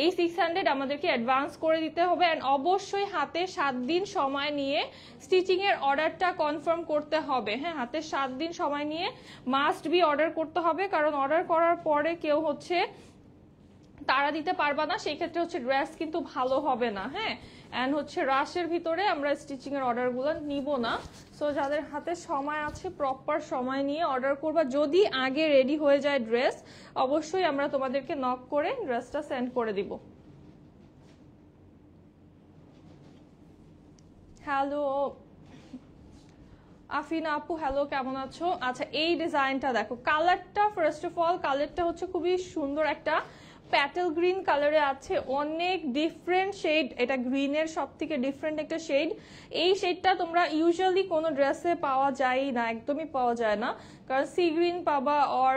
এই 600 আমাদেরকে অ্যাডভান্স করে দিতে হবে। এন্ড অবশ্যই হাতে 7 দিন সময় নিয়ে স্টিচিং এর অর্ডারটা কনফার্ম করতে হবে। হ্যাঁ, হাতে 7 দিন সময় নিয়ে মাস্ট বি অর্ডার করতে হবে, কারণ অর্ডার করার পরে কেউ হচ্ছে তারা দিতে পারবা না, সেই ক্ষেত্রে হচ্ছে ড্রেস কিন্তু ভালো হবে না। হ্যাঁ, এন্ড হচ্ছে রাশের ভিতরে আমরা স্টিচিং এর অর্ডার গুলো নিব না। সো যাদের হাতে সময় আছে প্রপার সময় নিয়ে অর্ডার করবা। যদি আগে রেডি হয়ে যায় ড্রেস, অবশ্যই আমরা তোমাদেরকে নক করে ড্রেসটা সেন্ড করে দিব। হ্যালো আফিনা আপু, হ্যালো, কেমন আছো? আচ্ছা, এই ডিজাইনটা দেখো, কালারটা ফার্স্ট অফ অল কালারটা হচ্ছে খুবই সুন্দর একটা প্যাটেল গ্রিন কালারে আছে, অনেক ডিফারেন্ট শেড। এটা গ্রিনের সব থেকে ডিফারেন্ট একটা শেড। এই শেডটা তোমরা ইউজুয়ালি কোনো ড্রেসে পাওয়া যায় না, একদমই পাওয়া যায় না, কারণ সি গ্রিন পাবা অর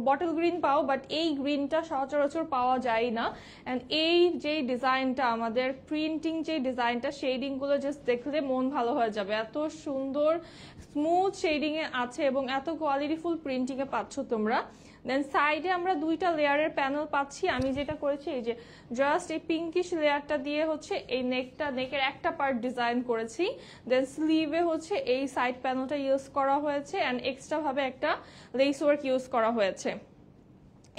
বটল গ্রিন পাও, বাট এই গ্রিনটা সচরাচর পাওয়া যায় না। অ্যান্ড এই যে ডিজাইনটা, আমাদের প্রিন্টিং যে ডিজাইনটা, শেডিং গুলো জাস্ট দেখলে মন ভালো হয়ে যাবে। এত সুন্দর স্মুথ শেডিং এ আছে এবং এত কোয়ালিটিফুল প্রিন্টিং এ পাচ্ছ তোমরা। দেন সাইডে আমরা দুইটা লেয়ারের প্যানেল পাচ্ছি। আমি যেটা করেছি এই যে জাস্ট এই পিঙ্কিশ লেয়ারটা দিয়ে হচ্ছে এই নেকের একটা পার্ট ডিজাইন করেছি। দেন স্লিভে হচ্ছে এই সাইড প্যানেলটা ইউজ করা হয়েছে অ্যান্ড এক্সট্রা ভাবে একটা লেস ওয়ার্ক ইউজ করা হয়েছে।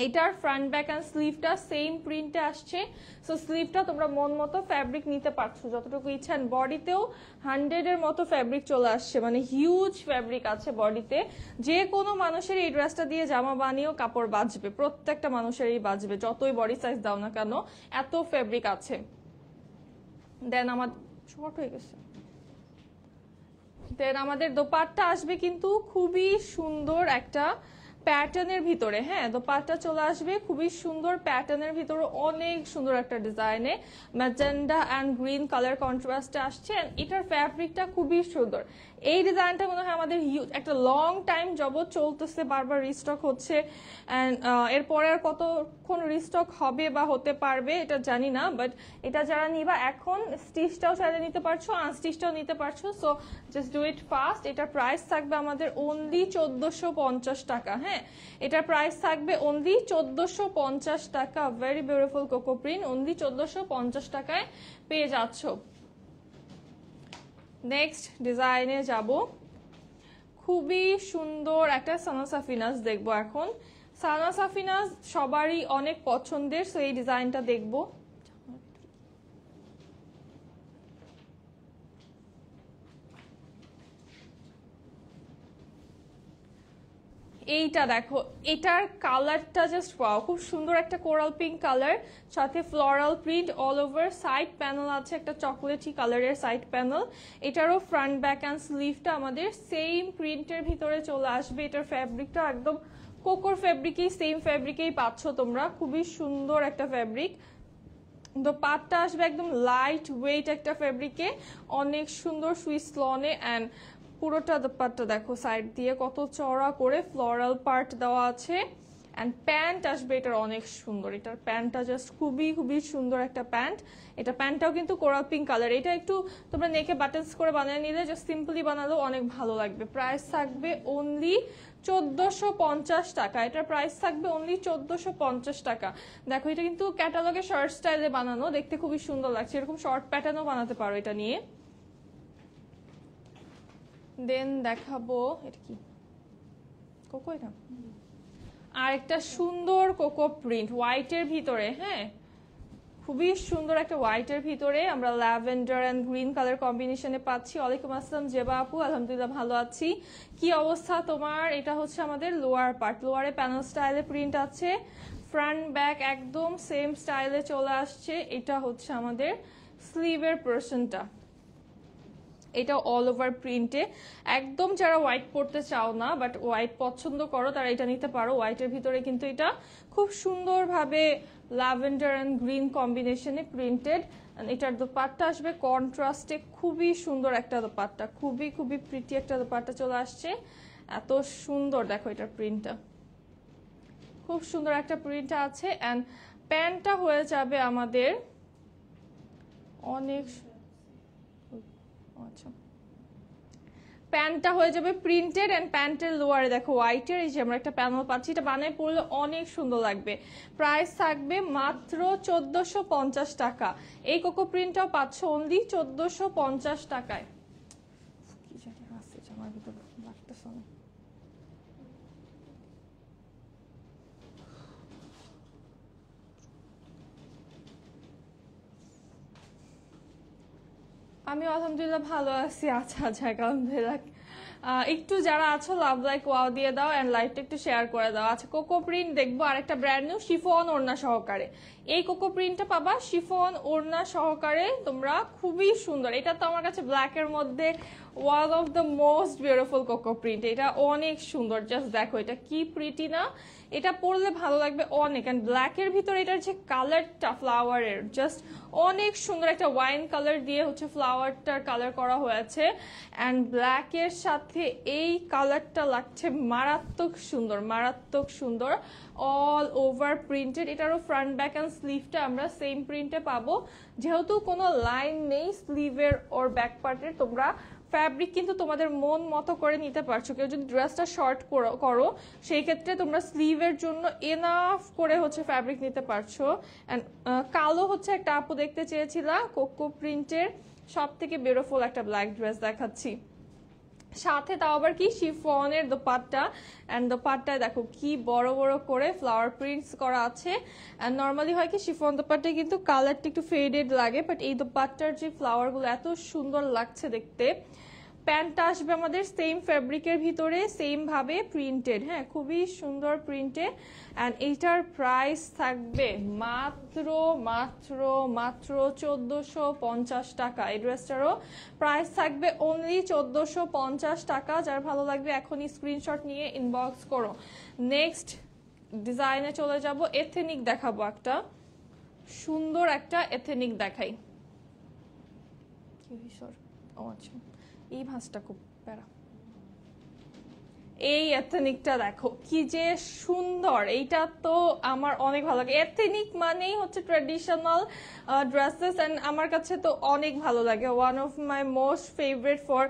এটার ফ্রন্ট ব্যাক অ্যান্ড স্লিভটা সেম প্রিন্টে আসছে। সো স্লিভটা তোমরা মন মতো ফ্যাব্রিক নিতে পারছো যতটুকু ইচ্ছা। বডিতেও 100 এর মতো ফ্যাব্রিক চলে আসছে, মানে হিউজ ফ্যাব্রিক আছে বডিতে। যে কোনো মানুষের এই ড্রেসটা দিয়ে জামা বানিয়েও কাপড় বাঁচবে, প্রত্যেকটা মানুষেরই বাঁচবে, যতই বডি সাইজ দাও না কেন, এত ফ্যাব্রিক আছে। দেন আমার শর্ট হয়ে গেছে। দেন আমাদের দোপাট্টা আসবে কিন্তু খুবই সুন্দর একটা প্যাটার্নের ভিতরে। হ্যাঁ, দোপাট্টা চলে আসবে খুবই সুন্দর প্যাটার্নের ভিতরে, অনেক সুন্দর একটা ডিজাইনে ম্যাজেন্ডা অ্যান্ড গ্রিন কালার কন্ট্রাস্টে আসছে। এটার ফ্যাব্রিকটা খুবই সুন্দর। এই ডিজাইনটা মনে হয় আমাদের হিউজ একটা লং টাইম যাবত চলতেছে, বারবার রিস্টক হচ্ছে। অ্যান্ড এরপরে আর কতক্ষণ রিস্টক হবে বা হতে পারবে এটা জানি না, বাট এটা যারা নিবা এখন স্টিচটাও চাইলে নিতে পারছো, আনস্টিচটাও নিতে পারছো। So just do it fast. এটার প্রাইস থাকবে আমাদের অনলি 1450 টাকা। হ্যাঁ, এটার প্রাইস থাকবে অনলি 1450 টাকা। Very beautiful cocoa print, only 1450 টাকায় পেয়ে যাচ্ছ। নেক্সট ডিজাইনে যাব, খুবই সুন্দর একটা সানা সাফিনাস দেখবো এখন। সানা সাফিনাস সবারই অনেক পছন্দের, সো এই ডিজাইনটা দেখবো। এইটা দেখো, এটার কালারটা জাস্ট ওয়াও, খুব সুন্দর একটা কোরাল পিঙ্ক কালার, সাথে floral print all over. Side panel আছে একটা চকলেটি কালারের সাইড প্যানেল। এটারও ফ্রন্ট ব্যাক অ্যান্ড স্লিভটা আমাদের সেম প্রিন্টের ভিতরে চলে আসবে। এটার ফ্যাব্রিকটা একদম কোকোর ফ্যাব্রিকেই, সেম ফ্যাব্রিকেই পাচ্ছ তোমরা, খুবই সুন্দর একটা ফ্যাব্রিক। দোপাট্টা আসবে একদম লাইট ওয়েট একটা ফ্যাব্রিকে, অনেক সুন্দর সুইস লনে। অ্যান্ড পুরোটা দোপাট্টা দেখো সাইড দিয়ে কত চওড়া করে ফ্লোরাল পার্ট দেওয়া আছে। অ্যান্ড প্যান্ট আসবে এটার অনেক সুন্দর, এটার প্যান্টটা জাস্ট খুবই খুবই সুন্দর একটা প্যান্ট। এটা প্যান্টটাও কিন্তু কোরাল পিঙ্ক কালার। এটা একটু তোমরা নেকে বাটনস করে বানিয়ে নিলে, জাস্ট সিম্পলি বানালেও অনেক ভালো লাগবে। প্রাইস থাকবে অনলি 1450 টাকা। এটার প্রাইস থাকবে অনলি 1450 টাকা। দেখো এটা কিন্তু ক্যাটালগে শর্ট স্টাইলে বানানো, দেখতে খুবই সুন্দর লাগছে। এরকম শর্ট প্যাটার্নও বানাতে পারো এটা নিয়ে। দেন দেখাবো এটা কি কোকো, এটা আর একটা সুন্দর কোকো প্রিন্ট হোয়াইটের ভিতরে। হ্যাঁ, খুবই সুন্দর একটা হোয়াইটের ভিতরে আমরা ল্যাভেন্ডার এন্ড গ্রিন কালার কম্বিনেশনে পাচ্ছি। ওয়ালাইকুম আসসালাম জেবা আপু, আলহামদুলিল্লাহ ভালো আছি। কি অবস্থা তোমার? এটা হচ্ছে আমাদের লোয়ার পার্ট, লোয়ারে প্যানেল স্টাইলে প্রিন্ট আছে, ফ্রন্ট ব্যাক একদম সেম স্টাইলে চলে আসছে। এটা হচ্ছে আমাদের স্লিভের পোরশনটা, এটা অল ওভার প্রিন্টে। একদম যারা হোয়াইট পরতে চাও না বাট হোয়াইট পছন্দ করো তারা এটা নিতে পারো। হোয়াইটের ভিতরে কিন্তু এটা খুব সুন্দরভাবে ল্যাভেন্ডার এন্ড গ্রিন কম্বিনেশনে প্রিন্টেড। এটার দোপাট্টা আসবে কন্ট্রাস্টে, খুবই সুন্দর একটা দোপাট্টা, খুবই খুবই প্রিটি একটা দোপাট্টা চলে আসছে। এত সুন্দর দেখো এটার প্রিন্টটা, খুব সুন্দর একটা প্রিন্ট আছে। অ্যান্ড প্যান্টটা হয়ে যাবে আমাদের অনেক, আচ্ছা প্যান্টটা হয়ে যাবে প্রিন্টেড। এন্ড প্যান্টের লোয়ারে দেখো হোয়াইটের এই যে আমরা একটা প্যানেল পাচ্ছি, এটা বানায় পরলে অনেক সুন্দর লাগবে। প্রাইস থাকবে মাত্র 1450 টাকা। এই কোকো প্রিন্টটাও পাচ্ছ অনলি 1450 টাকায়। কি জানি আছে আমার ভিতর লাগতেছে না। আমি আলহামদুলিল্লাহ ভালো আছি। আচ্ছা আচ্ছা, আলহামদুলিল্লাহ। একটু যারা আছো লাভ লাইক ওয়াও দিয়ে দাও এন্ড লাইভটা একটু শেয়ার করে দাও। আচ্ছা কোকো প্রিন্ট দেখবো আরেকটা ব্র্যান্ড নিউ শিফন ওড়না সহকারে। এই কোকো প্রিন্টটা পাবা শিফন ওড়না সহকারে তোমরা, খুবই সুন্দর। এটা তো আমার কাছে ব্ল্যাকের মধ্যে one of the most beautiful cocoa print. এটা অনেক সুন্দর, জাস্ট দেখো এটা কি প্রিটি না, এটা পরলে ভালো লাগবে অনেক। অ্যান্ড ব্ল্যাকের ভিতরে এটার যে কালারটা ফ্লাওয়ারের জাস্ট অনেক সুন্দর, একটা ওয়াইন কালার দিয়ে হচ্ছে ফ্লাওয়ারটার কালার করা হয়েছে। অ্যান্ড ব্ল্যাকের সাথে এই কালারটা লাগছে মারাত্মক সুন্দর, মারাত্মক সুন্দর। অল ওভার প্রিন্টেড, এটারও ফ্রন্ট ব্যাক অ্যান্ড স্লিভটা আমরা সেম প্রিন্টে পাবো। যেহেতু কোনো লাইন নেই স্লিভের ওর ব্যাক পার্টের, তোমরা ফ্যাব্রিক কিন্তু তোমাদের মন মতো করে নিতে পারছো। কেউ যদি ড্রেসটা শর্ট করো সেই ক্ষেত্রে তোমরা স্লিভের জন্য এনাফ করে হচ্ছে ফ্যাব্রিক নিতে পারছো। অ্যান্ড কালো হচ্ছে একটা আপু দেখতে চেয়েছিলা কোকো প্রিন্টের, সব থেকে বিউটিফুল একটা ব্ল্যাক ড্রেস দেখাচ্ছি। সাথে তাও আবার কি শিফনের দোপাট্টা। অ্যান্ড দোপাট্টায় দেখো কি বড় বড় করে ফ্লাওয়ার প্রিন্টস করা আছে। অ্যান্ড নর্মালি হয় কি শিফন দোপাট্টায় কিন্তু কালারটা একটু ফেডেড লাগে, বাট এই দোপাট্টার যে ফ্লাওয়ারগুলো এত সুন্দর লাগছে দেখতে। প্যান্টটা আসবে আমাদের সেম ফ্যাব্রিকের ভিতরে সেম ভাবে প্রিন্টেড। হ্যাঁ, খুবই সুন্দর প্রিন্টেড। অ্যান্ড এইটার প্রাইস থাকবে মাত্র মাত্র মাত্র 1450 টাকা। এই ড্রেসটারও প্রাইস থাকবে অনলি 1450 টাকা। যার ভালো লাগবে এখনই স্ক্রিনশট নিয়ে ইনবক্স করো। নেক্সট ডিজাইনে চলে যাব, এথেনিক দেখাবো, একটা সুন্দর একটা এথেনিক দেখাই। ও আচ্ছা, এই ভাঁজটা খুব প্যারা। এই এথেনিকটা দেখো কি যে সুন্দর, এইটা তো আমার অনেক ভালো লাগে। এথেনিক মানেই হচ্ছে ট্রেডিশনাল ড্রেসেস, এন্ড আমার কাছে তো অনেক ভালো লাগে। One of my most favourite for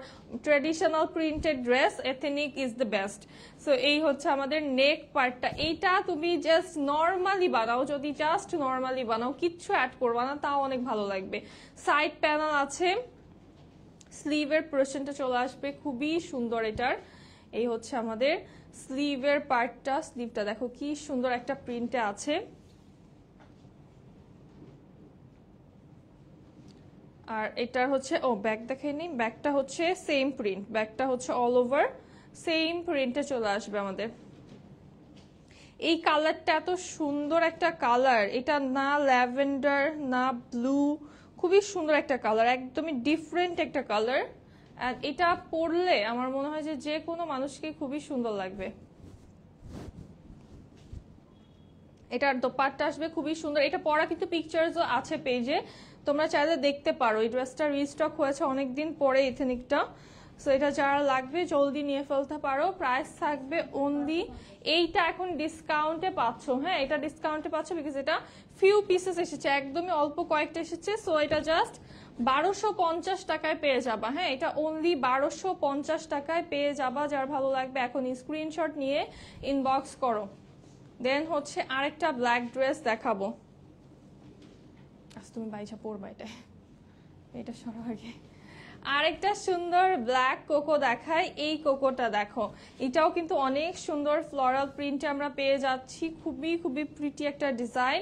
traditional printed dress, ethnic is the best. So এই হচ্ছে আমাদের নেক পার্টটা। এইটা তুমি জাস্ট নর্মালি বানাও, যদি জাস্ট নর্মালি বানাও কিচ্ছু অ্যাড করবা না, তাও অনেক ভালো লাগবে। সাইড প্যানেল আছে, স্লিভের পোরশনটা চলে আসবে খুবই সুন্দর এটার। এই হচ্ছে আমাদের স্লিভের পার্টটা, স্লিভটা দেখো কি সুন্দর একটা প্রিন্টে আছে। আর এটার হচ্ছে ব্যাক দেখাইনি, ব্যাকটা হচ্ছে সেম প্রিন্ট, ব্যাকটা হচ্ছে অল ওভার সেম প্রিন্টে চলে আসবে আমাদের। এই কালারটা এত সুন্দর একটা কালার, এটা না ল্যাভেন্ডার না ব্লু, খুবই সুন্দর একটা কালার, একদমই ডিফারেন্ট একটা কালার। অ্যান্ড এটা পরলে আমার মনে হয় যে কোনো মানুষকে খুবই সুন্দর লাগবে। এটার দোপাট্টা আসবে খুবই সুন্দর। এটা পরা কিন্তু পিকচারসও আছে পেজে, তোমরা চাইলে দেখতে পারো। এই ড্রেসটা রিস্টক হয়েছে অনেকদিন পরে এথেনিকটা। সো এটা যারা লাগবে জলদি নিয়ে ফেলতে পারো। প্রাইস থাকবে অনলি, এইটা এখন ডিসকাউন্টে পাচ্ছ, হ্যাঁ এটা ডিসকাউন্টে পাচ্ছ বিকজ এটা ফিউ পিসেস এসেছে, একদমই অল্প কয়েকটা এসেছে। সো এটা জাস্ট 1250 টাকায় পেয়ে যাবা, হ্যাঁ এটা অনলি 1250 টাকায় পেয়ে যাবা। যার ভালো লাগবে এখন স্ক্রিনশট নিয়ে ইনবক্স করো। দেন হচ্ছে আরেকটা ব্ল্যাক ড্রেস দেখাবো। তুমি বাইচা পরবা এটা সবার আগে। আরেকটা সুন্দর ব্ল্যাক কোকো দেখায়, এই কোকোটা দেখো, এটাও কিন্তু অনেক সুন্দর ফ্লোরাল প্রিন্টে আমরা পেয়ে যাচ্ছি, খুবই খুবই প্রিটি একটা ডিজাইন।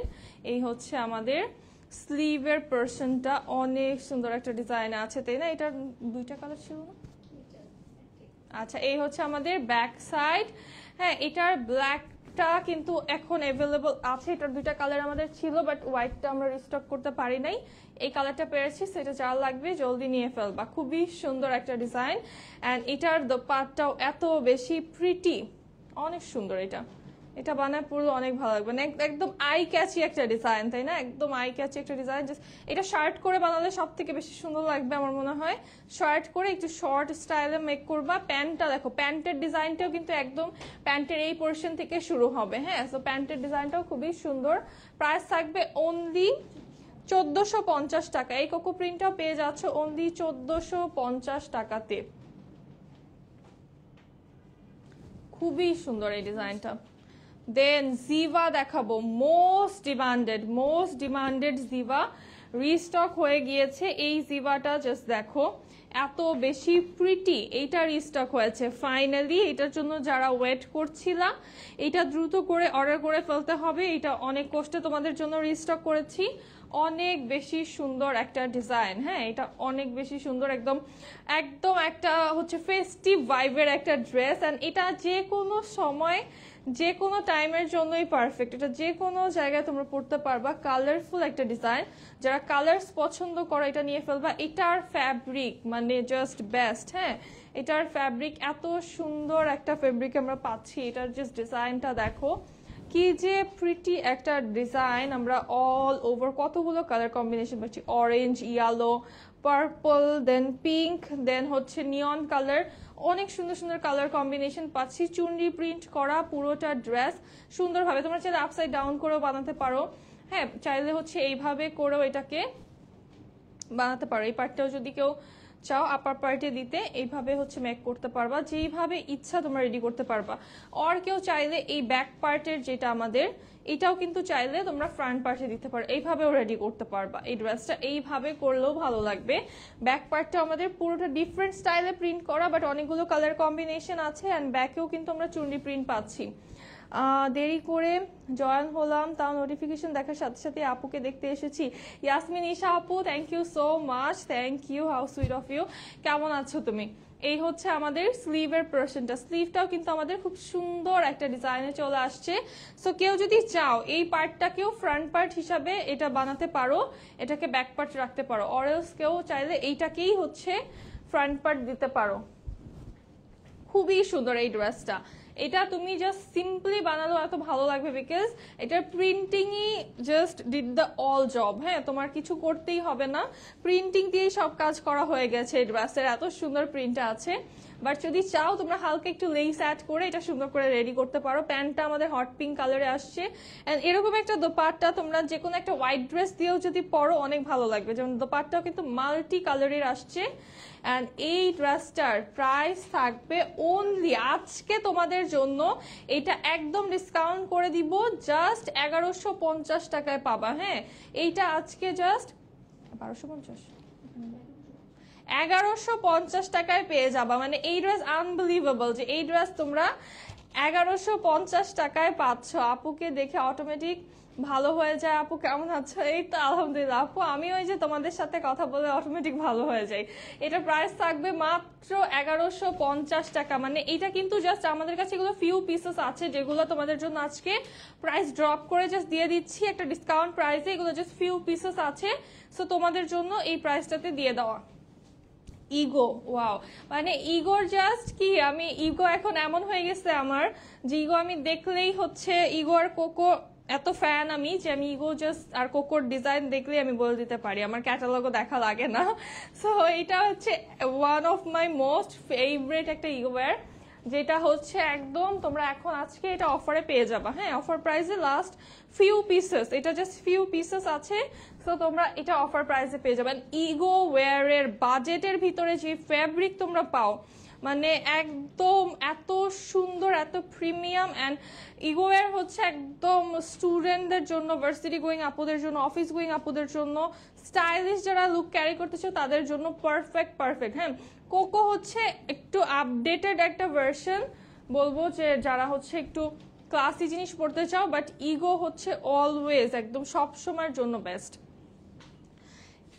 এই হচ্ছে আমাদের স্লিভের পোরশনটা, অনেক সুন্দর একটা ডিজাইন আছে, তাই না? এটার দুইটা কালার ছিল না? আচ্ছা, এই হচ্ছে আমাদের ব্যাক সাইড। হ্যাঁ এটার ব্ল্যাকটা কিন্তু এখন অ্যাভেলেবল আছে, এটার দুইটা কালার আমাদের ছিল বাট হোয়াইটটা আমরা রিস্টক করতে পারি নাই, এই কালারটা পেয়েছি। সেটা যা লাগবে জলদি নিয়ে ফেলবা, খুবই সুন্দর একটা ডিজাইন। অ্যান্ড এটার দোপাট্টাও এত বেশি প্রিটি, অনেক সুন্দর। এটা বানায় পড়লে অনেক ভালো লাগবে, মানে একদম আই ক্যাচি একটা ডিজাইন, তাই না? একদম আই ক্যাচি একটা ডিজাইন। জাস্ট এটা শার্ট করে বানালে সব থেকে বেশি সুন্দর লাগবে আমার মনে হয়। শার্ট করে একটু শর্ট স্টাইলে মেক করবা। প্যান্টটা দেখো, প্যান্টের ডিজাইনটাও কিন্তু একদম প্যান্টের এই পোর্শন থেকে শুরু হবে, হ্যাঁ সো প্যান্টের ডিজাইনটাও খুবই সুন্দর। প্রাইস থাকবে অনলি 1450 টাকা। এই কোকো প্রিন্টটাও পেয়ে যাচ্ছ অনলি 1450 টাকাতে। খুবই সুন্দর এই ডিজাইনটা। দেন জিভা দেখাবো, মোস্ট ডিমান্ডেড জিভা রিস্টক হয়ে গিয়েছে। এই জিভাটা জাস্ট দেখো, এত বেশি প্রিটি, এইটা রিস্টক হয়েছে ফাইনালি। এটার জন্য যারা ওয়েট করছিলা, এটা দ্রুত করে অর্ডার করে ফেলতে হবে। এটা অনেক কষ্টে তোমাদের জন্য রিস্টক করেছি, অনেক বেশি সুন্দর একটা ডিজাইন। হ্যাঁ এটা অনেক বেশি সুন্দর, একদম একটা হচ্ছে ফেস্টিভ ভাইবের একটা ড্রেস। অ্যান্ড এটা যে কোনো সময় যে কোনো টাইমের জন্যই পারফেক্ট, এটা যে কোনো জায়গায় তোমরা পড়তে পারবা। কালারফুল একটা ডিজাইন, যারা কালার্স পছন্দ করো এটা নিয়ে ফেলবা। এটার ফ্যাব্রিক মানে জাস্ট বেস্ট, হ্যাঁ এটার ফ্যাব্রিক এত সুন্দর একটা ফ্যাব্রিক আমরা পাচ্ছি। এটার জাস্ট ডিজাইনটা দেখো, কি যে প্রিটি একটা ডিজাইন। আমরা অল ওভার কতগুলো কালার কম্বিনেশন পাচ্ছি, অরেঞ্জ, ইয়েলো, পার্পল, দেন পিঙ্ক, দেন হচ্ছে নিয়ন কালার, অনেক সুন্দর সুন্দর কালার কম্বিনেশন পাচ্ছি। চুনরি প্রিন্ট করা পুরোটা ড্রেস সুন্দরভাবে, তোমরা চাইলে আপসাইড ডাউন করেও বানাতে পারো, হ্যাঁ চাইলে হচ্ছে এইভাবে করেও এটাকে বানাতে পারো। এই পার্টটাও যদি কেউ চাও আপার পার্টে দিতে, এইভাবে হচ্ছে মেক করতে পারবা, যেইভাবে ইচ্ছা তোমরা রেডি করতে পারবা। আর কেউ চাইলে এই ব্যাক পার্টের যেটা আমাদের, এটাও কিন্তু চাইলে তোমরা ফ্রন্ট পার্টে দিতে পারো, এইভাবেও রেডি করতে পারবা। এই ড্রেসটা এইভাবে করলেও ভালো লাগবে। ব্যাক পার্টটা আমাদের পুরোটা ডিফারেন্ট স্টাইলে প্রিন্ট করা, বাট অনেকগুলো কালার কম্বিনেশন আছে। অ্যান্ড ব্যাকেও কিন্তু আমরা চুনরি প্রিন্ট পাচ্ছি। দেরি করে জয়েন হলাম, তাও নোটিফিকেশন দেখার সাথে সাথে আপুকে দেখতে এসেছি। ইয়াসমিন ঈশা আপু, thank you so much, thank you, how sweet of you. কেমন আছো তুমি? এই হচ্ছে আমাদের স্লিভের পোরশনটা, স্লিভটাও কিন্তু আমাদের খুব সুন্দর একটা ডিজাইনে চলে আসছে। সো কেউ যদি চাও এই পার্টটাকেও ফ্রন্ট পার্ট হিসাবে এটা বানাতে পারো, এটাকে ব্যাক পার্ট রাখতে পারো, অরেলস কেউ চাইলে এইটাকেই হচ্ছে ফ্রন্ট পার্ট দিতে পারো। খুবই সুন্দর এই ড্রেসটা, এটা তুমি জাস্ট সিম্পলি বানালেও এত ভালো লাগবে বিকজ এটার প্রিন্টিংই just did the all job. হ্যাঁ তোমার কিছু করতেই হবে না, প্রিন্টিং দিয়েই সব কাজ করা হয়ে গেছে। এই ড্রেসের এত সুন্দর প্রিন্ট আছে। বাট যদি চাও তোমরা হালকা একটু লেস অ্যাড করে এটা সুন্দর করে রেডি করতে পারো। প্যান্টটা আমাদের হট পিঙ্ক কালারে আসছে, এন্ড এরকম একটা দোপাট্টা তোমরা যে কোনো একটা হোয়াইট ড্রেস দিয়েও যদি পরো অনেক ভালো লাগবে। যেমন দোপাট্টাও কিন্তু মাল্টি কালারের আসছে। অ্যান্ড এই ড্রেসটার প্রাইস থাকবে অনলি আজকে তোমাদের জন্য, এটা একদম ডিসকাউন্ট করে দিব, জাস্ট 1150 টাকায় পাবা। হ্যাঁ এইটা আজকে জাস্ট 1150 টাকায় পেয়ে যাবা। মানে এই ড্রেস আনবিলিভেবল যে এই ড্রেস তোমরা 1150 টাকায় পাচ্ছ। আপুকে দেখে অটোমেটিক ভালো হয়ে যায়। আপু কেমন আছো? এই তো আলহামদুলিল্লাহ আপু, আমি ওই যে তোমাদের সাথে কথা বলে অটোমেটিক ভালো হয়ে যায়। এটা প্রাইস থাকবে মাত্র 1150 টাকা। মানে এটা কিন্তু জাস্ট আমাদের কাছে এগুলো ফিউ পিসেস আছে যেগুলো তোমাদের জন্য আজকে প্রাইস ড্রপ করে জাস্ট দিয়ে দিচ্ছি একটা ডিসকাউন্ট প্রাইসে। এগুলো জাস্ট ফিউ পিসেস আছে, সো তোমাদের জন্য এই প্রাইসটাতে দিয়ে দেওয়া। ইগো, ওয়াও, মানে ইগোর জাস্ট কি, আমি ইগো এখন এমন হয়ে গেছে আমার যে ইগো আমি দেখলেই হচ্ছে ইগো আর কোকো এত ফ্যান আমি যে আমি ইগো জাস্ট আর কোকোর ডিজাইন দেখলে আমি বলে দিতে পারি, আমার ক্যাটালগও দেখা লাগে না। সো এটা হচ্ছে one of my most favourite একটা ইগোওয়্যার, যেটা হচ্ছে একদম তোমরা এখন আজকে এটা অফারে পেয়ে যাবা। হ্যাঁ, অফার প্রাইসে লাস্ট ফিউ পিসেস, এটা জাস্ট ফিউ পিসেস আছে। সো তোমরা এটা অফার প্রাইসে পেয়ে যাবেন। ইগো ওয়্যারের বাজেটের ভিতরে যে ফ্যাব্রিক তোমরা পাও, মানে একদম এত সুন্দর, এত প্রিমিয়াম। অ্যান্ড ইগোওয়্যার হচ্ছে একদম স্টুডেন্টদের জন্য, ভার্সিটি গোয়িং আপুদের জন্য, অফিস গোয়িং আপুদের জন্য, স্টাইলিশ যারা লুক ক্যারি করতেছে তাদের জন্য পারফেক্ট পারফেক্ট। হ্যাঁ, কোকো হচ্ছে একটু আপডেটেড একটা ভার্সন বলবো, যে যারা হচ্ছে একটু ক্লাসি জিনিস পড়তে চাও, বাট ইগো হচ্ছে অলওয়েজ একদম সব সময়ের জন্য বেস্ট।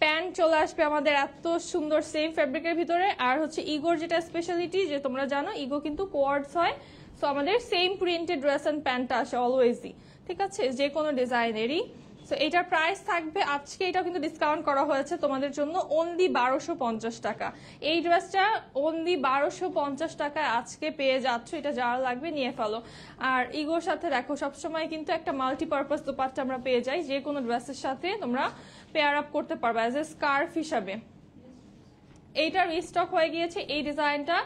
প্যান্ট চলে আসবে আমাদের এত সুন্দর সেম ফ্যাব্রিকের ভিতরে। আর হচ্ছে ইগোর যেটা স্পেশালিটি, যে তোমরা জানো ইগো কিন্তু কোয়ার্ডস হয়, সো আমাদের সেম প্রিন্টেড ড্রেস অ্যান্ড প্যান্টটা আসে অলওয়েজই, ঠিক আছে, যে কোনো ডিজাইনেরই। সো এটার প্রাইস থাকবে আজকে, এটাও কিন্তু ডিসকাউন্ট করা হয়েছে তোমাদের জন্য, অনলি 1250 টাকা। এই ড্রেসটা অনলি 1250 টাকায় আজকে পেয়ে যাচ্ছ, এটা যারা লাগবে নিয়ে ফেলো। আর ইগোর সাথে দেখো সবসময় কিন্তু একটা মাল্টিপারপাস দোপাট্টা আমরা পেয়ে যাই, যে কোনো ড্রেসের সাথে তোমরা পেয়ার আপ করতে পারবে অ্যাজ এ স্কার্ফ হিসাবে। এইটা রিস্টক হয়ে গিয়েছে, এই ডিজাইনটা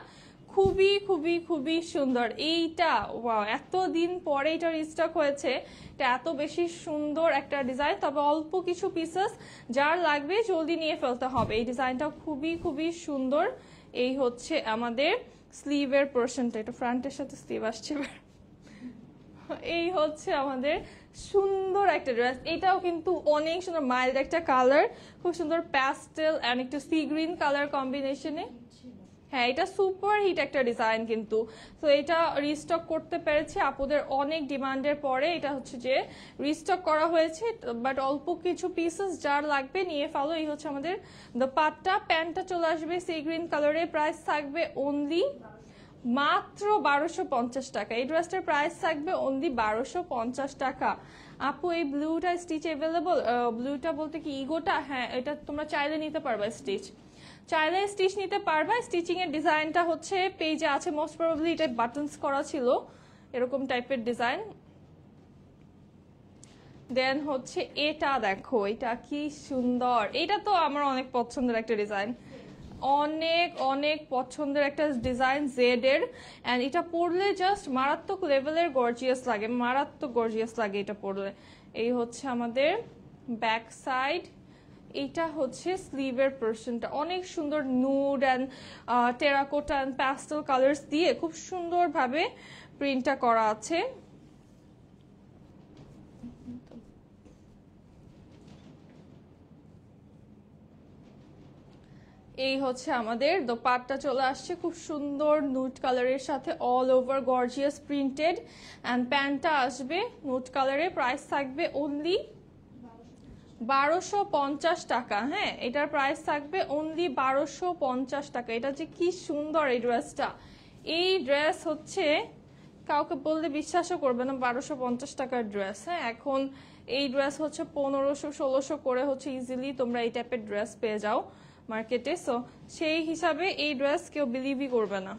খুবই খুবই খুবই সুন্দর। এইটা ওয়াও, এতদিন পরে এটা রিস্টক হয়েছে, এটা এত বেশি সুন্দর একটা ডিজাইন, তবে অল্প কিছু পিসেস, যার লাগবে জলদি নিয়ে ফেলতে হবে। এই ডিজাইনটা খুবই খুবই সুন্দর। এই হচ্ছে আমাদের স্লিভের পোর্শনটা, এটা ফ্রন্টের সাথে স্লিভ আসছে। এই হচ্ছে আমাদের সুন্দর একটা ড্রেস, এটাও কিন্তু অনেক সুন্দর, মাইল্ড একটা কালার, খুব সুন্দর প্যাস্টেল অ্যান্ড একটু সি গ্রিন কালার কম্বিনেশনে। হ্যাঁ, এটা সুপার হিট একটা ডিজাইন কিন্তু। তো এটা রিস্টক করতে পেরেছি আপুদের অনেক ডিমান্ডের পরে, এটা হচ্ছে যে রিস্টক করা হয়েছে, বাট অল্প কিছু পিসেস, যার লাগবে নিয়ে ফেলো। এই হচ্ছে আমাদের দোপাট্টা, প্যান্টটা চলে আসবে সি গ্রিন কালারের, প্রাইস থাকবে অনলি মাত্র 1250 টাকা। এই ড্রেসটার প্রাইস থাকবে অনলি 1250 টাকা। আপু এই ব্লুটা স্টিচ অ্যাভেলেবল? ব্লুটা বলতে কি ইগোটা? হ্যাঁ, এটা তোমরা চাইলে নিতে পারবা স্টিচ, চাইলে স্টিচ নিতে পারবা। স্টিচিং এর ডিজাইনটা হচ্ছে পেজে আছে, মোস্ট প্রবাবলি এটা বাটনস করা ছিল, এরকম টাইপের ডিজাইন। দেন হচ্ছে এটা দেখো, এটা কি সুন্দর, এটা তো আমার অনেক পছন্দের একটা ডিজাইন, অনেক অনেক পছন্দের একটা ডিজাইন জেড এর। এন্ড এটা পরলে জাস্ট মারাত্মক লেভেলের গর্জিয়াস লাগে, মারাত্মক গর্জিয়াস লাগে এটা পরলে। এই হচ্ছে আমাদের ব্যাক সাইড, এটা হচ্ছে স্লিভের পোর্শনটা, অনেক সুন্দর nude and terracotta and pastel colours দিয়ে খুব সুন্দরভাবে প্রিন্টটা করা আছে। এই হচ্ছে আমাদের দোপাট্টা চলে আসছে খুব সুন্দর নুড কালারের সাথে, all over gorgeous printed. And প্যান্টটা আসবে নুড কালারে, প্রাইস থাকবে অনলি 1250 টাকা। হ্যাঁ, এটার প্রাইস থাকবে অনলি 1250 টাকা। এটা যে কি সুন্দর এই ড্রেসটা, এই ড্রেস হচ্ছে কাউকে বললে বিশ্বাসও করবে না 1250 টাকার ড্রেস। হ্যাঁ, এখন এই ড্রেস হচ্ছে 1500-1600 করে হচ্ছে ইজিলি তোমরা এই টাইপের ড্রেস পেয়ে যাও মার্কেটে। সো সেই হিসাবে এই ড্রেস কেউ বিলিভই করবে না।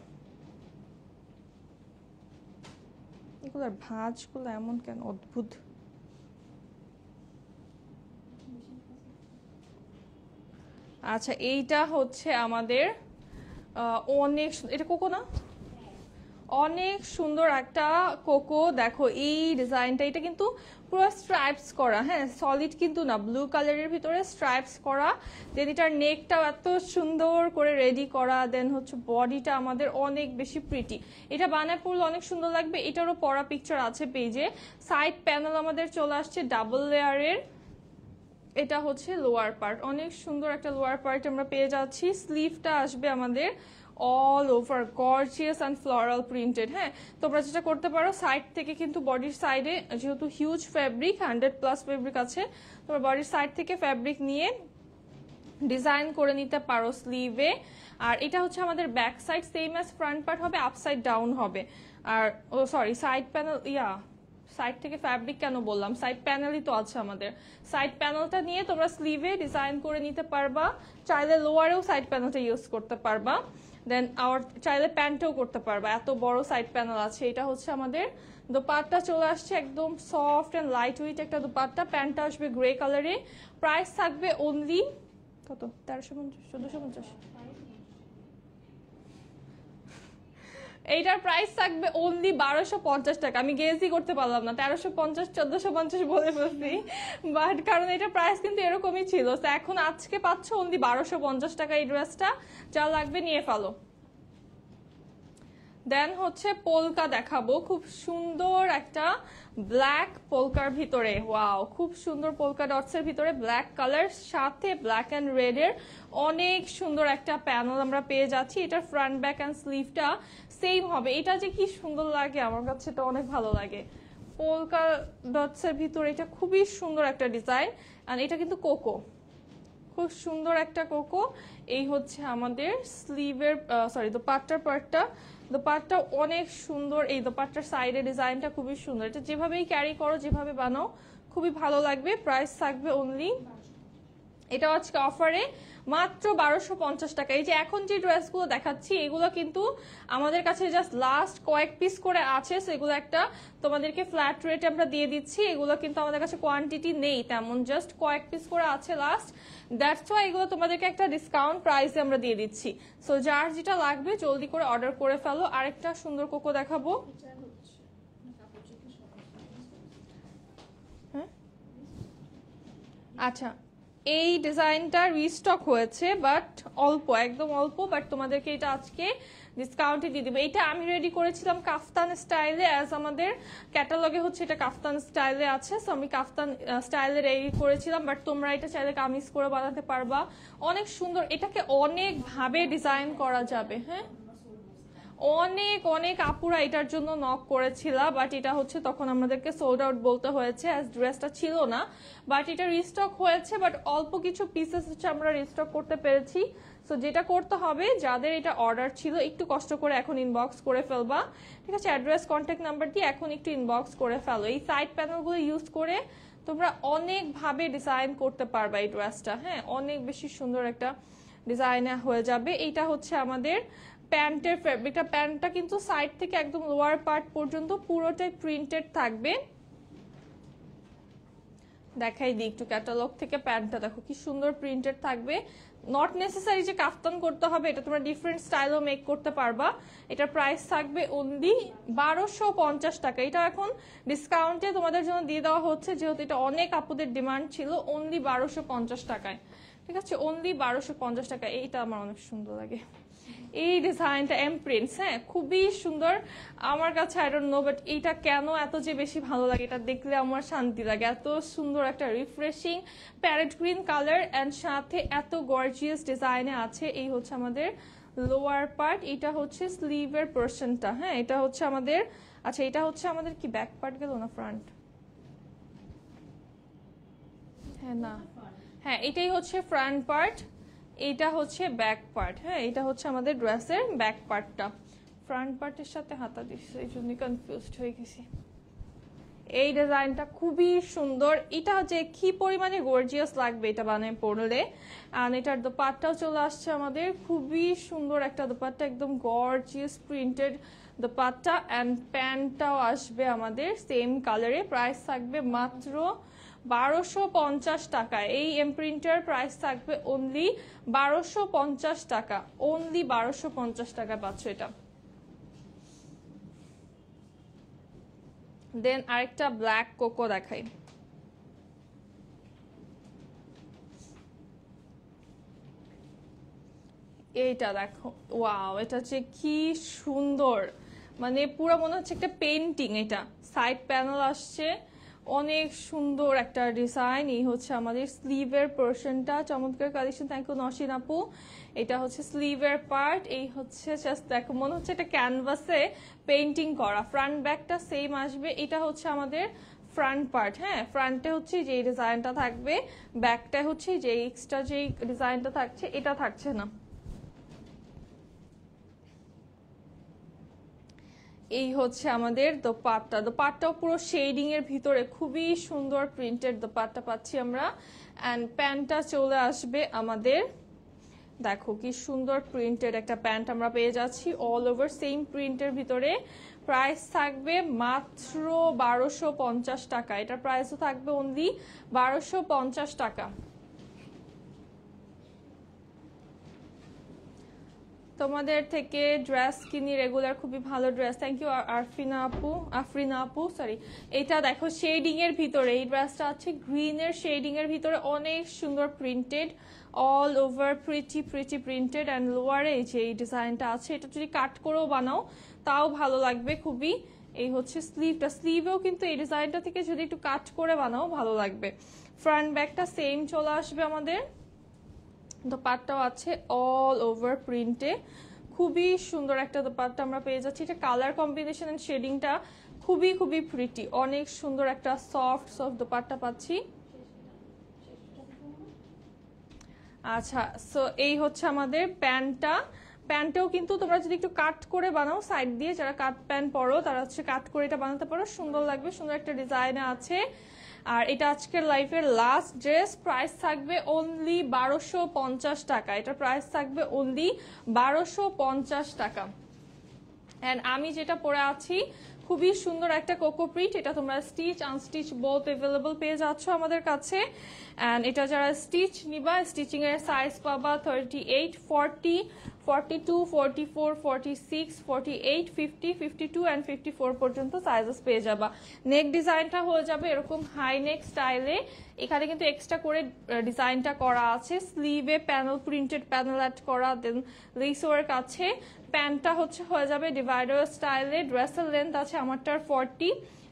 এগুলোর ভাঁজগুলো এমন কেন অদ্ভুত। আচ্ছা, এইটা হচ্ছে আমাদের অনেক, এটা কোকো না, অনেক সুন্দর একটা কোকো। দেখো এই ডিজাইনটা, এটা কিন্তু পুরো স্ট্রাইপস করা, হ্যাঁ সলিড কিন্তু না, ব্লু কালারের ভিতরে স্ট্রাইপস করা। দেন এটার নেকটাও এত সুন্দর করে রেডি করা। দেন হচ্ছে বডিটা আমাদের অনেক বেশি প্রিটি, এটা বানায় পরলে অনেক সুন্দর লাগবে। এটারও পরা পিকচার আছে পেজে। সাইড প্যানেল আমাদের চলে আসছে ডাবল লেয়ারের। এটা হচ্ছে লোয়ার পার্ট, অনেক সুন্দর একটা লোয়ার পার্ট আমরা পেয়ে যাচ্ছি। স্লিভটা আসবে আমাদের all over gorgeous and floral printed. হ্যাঁ, তোমরা যেটা করতে পারো সাইড থেকে কিন্তু বডির সাইডে, যেহেতু হিউজ ফ্যাব্রিক 100+ ফ্যাব্রিক আছে, তোমরা বডির সাইড থেকে ফ্যাব্রিক নিয়ে ডিজাইন করে নিতে পারো স্লিভে। আর এটা হচ্ছে আমাদের back side, same as front part হবে, আপসাইড ডাউন হবে। আর ও সরি, সাইড প্যানেল, সাইড থেকে ফ্যাব্রিক কেন বললাম, সাইড প্যানেলই তো আছে আমাদের। সাইড প্যানেলটা নিয়ে তোমরা স্লিভে ডিজাইন করে নিতে পারবা, চাইলে লোয়ারেও সাইড প্যানেলটা ইউজ করতে পারবা। দেন চাইলে প্যান্টেও করতে পারবা, এত বড় সাইড প্যানেল আছে। এটা হচ্ছে আমাদের দোপাট্টা চলে আসছে একদম সফট এন্ড লাইট ওয়েট একটা দোপাট্টা, প্যান্টটা আসবে গ্রে কালারে, প্রাইস থাকবে অনলি কত 1350 1450। এইটার প্রাইস থাকবে অনলি 1250 টাকা। আমি গেসই করতে পারলাম না, 1350 1450 বলে ফেলছি, বাট কারণ এটার প্রাইস কিন্তু এরকমই ছিল। তো এখন আজকে পাচ্ছ অনলি 1250 টাকা এই ড্রেসটা, যা লাগবে নিয়ে ফেলো। দেন হচ্ছে পোলকা দেখাবো, খুব সুন্দর একটা ব্ল্যাক পোলকার ভিতরে, ওয়াও খুব সুন্দর পোলকা ডটস এর ভিতরে ব্ল্যাক কালার সাথে ব্ল্যাক এন্ড রেড এর অনেক সুন্দর একটা প্যানেল আমরা পেয়ে যাচ্ছি। এটার ফ্রন্ট ব্যাক এন্ড স্লিভটা সেম হবে। এটা যে কি সুন্দর লাগে, আমার কাছে এটা অনেক ভালো লাগে। পোলকা ডটস এর ভিতরে এটা খুবই সুন্দর একটা ডিজাইন, আর এটা কিন্তু কোকো, খুব সুন্দর একটা কোকো। এই হচ্ছে আমাদের স্লিভের সরি দোপাট্টার পার্টটা, দোপাট্টা অনেক সুন্দর। এই দোপাট্টার সাইডে ডিজাইনটা খুবই সুন্দর, এটা যেভাবেই ক্যারি করো যেভাবে বানাও খুবই ভালো লাগবে। প্রাইস থাকবে অনলি, এটা আজকে অফারে মাত্র 1250 টাকা। এই যে এখন যে ড্রেসগুলো দেখাচ্ছি এগুলো কিন্তু আমাদের কাছে জাস্ট লাস্ট কয়েক পিস করে আছে, সেগুলো একটা তোমাদেরকে ফ্ল্যাট রেটে আমরা দিয়ে দিচ্ছি। এগুলো কিন্তু আমাদের কাছে কোয়ান্টিটি নেই তেমন, জাস্ট কয়েক পিস করে আছে লাস্ট, দ্যাটস ওয়াই এগুলো তোমাদেরকে একটা ডিসকাউন্ট প্রাইসে আমরা দিয়ে দিচ্ছি। সো যার যেটা লাগবে জলদি করে অর্ডার করে ফেলো। আরেকটা সুন্দর কোকো দেখাবো, হ্যাঁ আচ্ছা এই ডিজাইনটা রিস্টক হয়েছে বাট অল্প, একদম অল্প, বাট তোমাদেরকে এটা আজকে ডিসকাউন্টে দিয়ে দেবো। এটা আমি রেডি করেছিলাম কাফতান স্টাইলে, অ্যাজ আমাদের ক্যাটালগে হচ্ছে এটা কাফতান স্টাইলে আছে, সো আমি কাফতান স্টাইলে রেডি করেছিলাম, বাট তোমরা এটা চাইলে কামিজ করে বানাতে পারবা, অনেক সুন্দর। এটাকে অনেক ভাবে ডিজাইন করা যাবে। হ্যাঁ অনেক অনেক আপুরা এটার জন্য নক করেছিল, বাট এটা হচ্ছে তখন আমাদেরকে সোল্ড আউট বলতে হয়েছে, অ্যাজ ড্রেসটা ছিল না, বাট এটা রিস্টক হয়েছে, বাট অল্প কিছু পিসেস হচ্ছে আমরা রিস্টক করতে পেরেছি। সো যেটা করতে হবে, যাদের এটা অর্ডার ছিল একটু কষ্ট করে এখন ইনবক্স করে ফেলবা, ঠিক আছে, অ্যাড্রেস কন্ট্যাক্ট নাম্বার দিয়ে এখন একটু ইনবক্স করে ফেলো। এই সাইড প্যানেলগুলো ইউজ করে তোমরা অনেক ভাবে ডিজাইন করতে পারবা এই ড্রেসটা, হ্যাঁ অনেক বেশি সুন্দর একটা ডিজাইনে হয়ে যাবে। এইটা হচ্ছে আমাদের প্যান্টের ফেব্রিকটা, প্যান্টটা কিন্তু সাইড থেকে একদম লোয়ার পার্ট পর্যন্ত পুরোটাই প্রিন্টেড থাকবে। দেখাই দিই একটু ক্যাটালগ থেকে, প্যান্টটা দেখো কি সুন্দর প্রিন্টেড থাকবে। নট নেসেসারি যে কাফতান করতে হবে, এটা তোমরা ডিফারেন্ট স্টাইলও মেক করতে পারবা। এটার প্রাইস থাকবে অনলি 1250 টাকা। এটা এখন ডিসকাউন্টে তোমাদের জন্য দিয়ে দেওয়া হচ্ছে, যেহেতু এটা অনেক আপুদের ডিমান্ড ছিল, অনলি 1250 টাকায়, ঠিক আছে, অনলি 1250 টাকা। এইটা আমার অনেক সুন্দর লাগে, এই ডিজাইনটা এমপ্রিন্টস, হ্যাঁ খুবই সুন্দর আমার কাছে, আই ডোন্ট নো বাট এইটা কেন এত যে বেশি ভালো লাগে, এটা দেখলে আমার শান্তি লাগে। এত সুন্দর একটা refreshing parrot green colour and সাথে এত গর্জিয়াস ডিজাইনে আছে। এই হচ্ছে আমাদের লোয়ার পার্ট, এটা হচ্ছে স্লিভের পোরশনটা, হ্যাঁ এটা হচ্ছে আমাদের, আচ্ছা এটা হচ্ছে আমাদের কি ব্যাক পার্ট গেল না ফ্রন্ট, হ্যাঁ না হ্যাঁ এটাই হচ্ছে ফ্রন্ট পার্ট, এইটা হচ্ছে ব্যাক পার্ট, হ্যাঁ এটা হচ্ছে আমাদের ড্রেসের ব্যাক পার্টটা, ফ্রন্ট পার্টের সাথে হাতা দিচ্ছে এই জন্য কনফিউজড হয়ে গেছি। এই ডিজাইনটা খুবই সুন্দর, এটা হচ্ছে কি পরিমাণে গর্জিয়াস লাগবে এটা বানিয়ে পরলে। আর এটার দোপাট্টাও চলে আসছে আমাদের, খুবই সুন্দর একটা দোপাট্টা, একদম গর্জিয়াস প্রিন্টেড দোপাট্টা, অ্যান্ড প্যান্টটাও আসবে আমাদের সেম কালারে। প্রাইস থাকবে মাত্র 1250 টাকা। এই এমপ্রিন্টার প্রাইস থাকবে অনলি 1250 টাকা, অনলি 1250 টাকা পাচ্ছ এটা। দেন আরেকটা ব্ল্যাক কোকো দেখাই, এইটা দেখো, ওয়াও এটা হচ্ছে কি সুন্দর, মানে পুরো মনে হচ্ছে একটা পেন্টিং। এটা সাইড প্যানেল আসছে, অনেক সুন্দর একটা ডিজাইন। এই হচ্ছে আমাদের স্লিভের পোরশনটা, চমৎকার কালেকশন, থ্যাংক ইউ নসিন আপু। এটা হচ্ছে স্লিভের পার্ট, এই হচ্ছে জাস্ট দেখো মনে হচ্ছে এটা ক্যানভাসে পেইন্টিং করা। ফ্রন্ট ব্যাকটা সেম আসবে, এটা হচ্ছে আমাদের ফ্রন্ট পার্ট, হ্যাঁ ফ্রন্টে হচ্ছে যে ডিজাইনটা থাকবে, ব্যাকটা হচ্ছে যে এক্সট্রা যে ডিজাইনটা থাকছে এটা থাকছে না। এই হচ্ছে আমাদের দোপাট্টা, দোপাট্টাও পুরো শেডিং এর ভিতরে খুবই সুন্দর প্রিন্টেড দোপাট্টা পাচ্ছি আমরা। অ্যান্ড প্যান্টটা চলে আসবে আমাদের দেখো কি সুন্দর প্রিন্টেড একটা প্যান্ট আমরা পেয়ে যাচ্ছি অল ওভার সেম প্রিন্টের ভিতরে। প্রাইস থাকবে মাত্র 1250 টাকা। এটার প্রাইসও থাকবে অনলি 1250 টাকা। তোমাদের থেকে ড্রেস কিনি রেগুলার, খুবই ভালো ড্রেস, থ্যাংক ইউ আফরিনা আপু সরি। এটা দেখো শেডিং এর ভিতরে, এই ড্রেসটা আছে গ্রিনের শেডিং এর ভিতরে, অনেক সুন্দর printed, all over pretty printed and লোয়ারে এই যে এই ডিজাইনটা আছে। এটা যদি কাট করেও বানাও তাও ভালো লাগবে খুবই। এই হচ্ছে স্লিভটা, স্লিভেও কিন্তু এই ডিজাইনটা থেকে যদি একটু কাট করে বানাও ভালো লাগবে। ফ্রন্ট ব্যাকটা সেম চলে আসবে আমাদের। দোপাট্টাও আছে অল ওভার প্রিন্টে, খুবই সুন্দর একটা দোপাট্টা আমরা পেয়ে যাচ্ছি। এটা কালার কম্বিনেশন এন্ড শেডিংটা খুবই প্রিটি, অনেক সুন্দর একটা সফট দোপাট্টা পাচ্ছি। আচ্ছা, সো এই হচ্ছে আমাদের প্যান্টটা। প্যান্টেও কিন্তু তোমরা যদি একটু কাট করে বানাও সাইড দিয়ে, যারা কাট প্যান্ট পরো তারা হচ্ছে কাট করে এটা বানাতে পারো, সুন্দর লাগবে, সুন্দর একটা ডিজাইনে আছে। আর এটা আজকের লাইফের লাস্ট ড্রেস, প্রাইস থাকবে অনলি 1250 টাকা। এটা প্রাইস থাকবে অনলি 1250 টাকা। অ্যান্ড আমি যেটা পরে আছি খুবই সুন্দর একটা কোকো প্রিন্ট, এটা তোমরা স্টিচ আনস্টিচ বোথ অ্যাভেলেবল পেয়ে যাচ্ছ আমাদের কাছে। অ্যান্ড এটা যারা স্টিচ নিবা, স্টিচিং এর সাইজ পাবা 38, 40, 42, 44, 46, 48, 50, 52 অ্যান্ড 54 পর্যন্ত সাইজেস পেয়ে যাবা। নেক ডিজাইনটা হয়ে যাবে এরকম হাই নেক স্টাইলে, এখানে কিন্তু এক্সট্রা করে ডিজাইনটা করা আছে, স্লিভে প্যানেল প্রিন্টেড প্যানেল অ্যাড করা, দেন লেস ওয়ার্ক আছে। প্যান্টটা হয়ে যাবে ডিভাইডার স্টাইলে, ড্রেসের লেন্থ আছে আমারটার 40,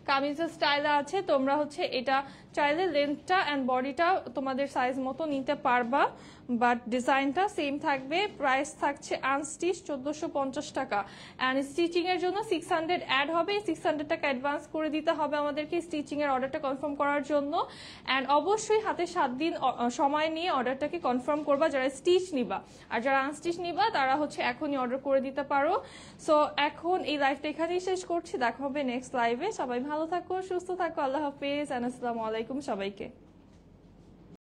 কামিজের স্টাইলে আছে। তোমরা হচ্ছে এটা চাইলে লেন্থটা অ্যান্ড বডিটা তোমাদের সাইজ মতো নিতে পারবা, বাট ডিজাইনটা সেম থাকবে। প্রাইস থাকছে আনস্টিচ 1450 টাকা। অ্যান্ড স্টিচিং এর জন্য 600 অ্যাড হবে, 600 টাকা অ্যাডভান্স করে দিতে হবে আমাদেরকে স্টিচিং এর অর্ডারটা কনফার্ম করার জন্য। অ্যান্ড অবশ্যই হাতে 7 দিন সময় নিয়ে অর্ডারটাকে কনফার্ম করবা যারা স্টিচ নিবা, আর যারা আনস্টিচ নিবা তারা হচ্ছে এখনই অর্ডার করে দিতে পারো। সো এখন এই লাইভটা এখানেই শেষ করছি, দেখা হবে নেক্সট লাইভে। সবাই ভালো থাকো, সুস্থ থাকো, আল্লাহ হাফেজ, আসসালামু আলাইকুম সবাইকে।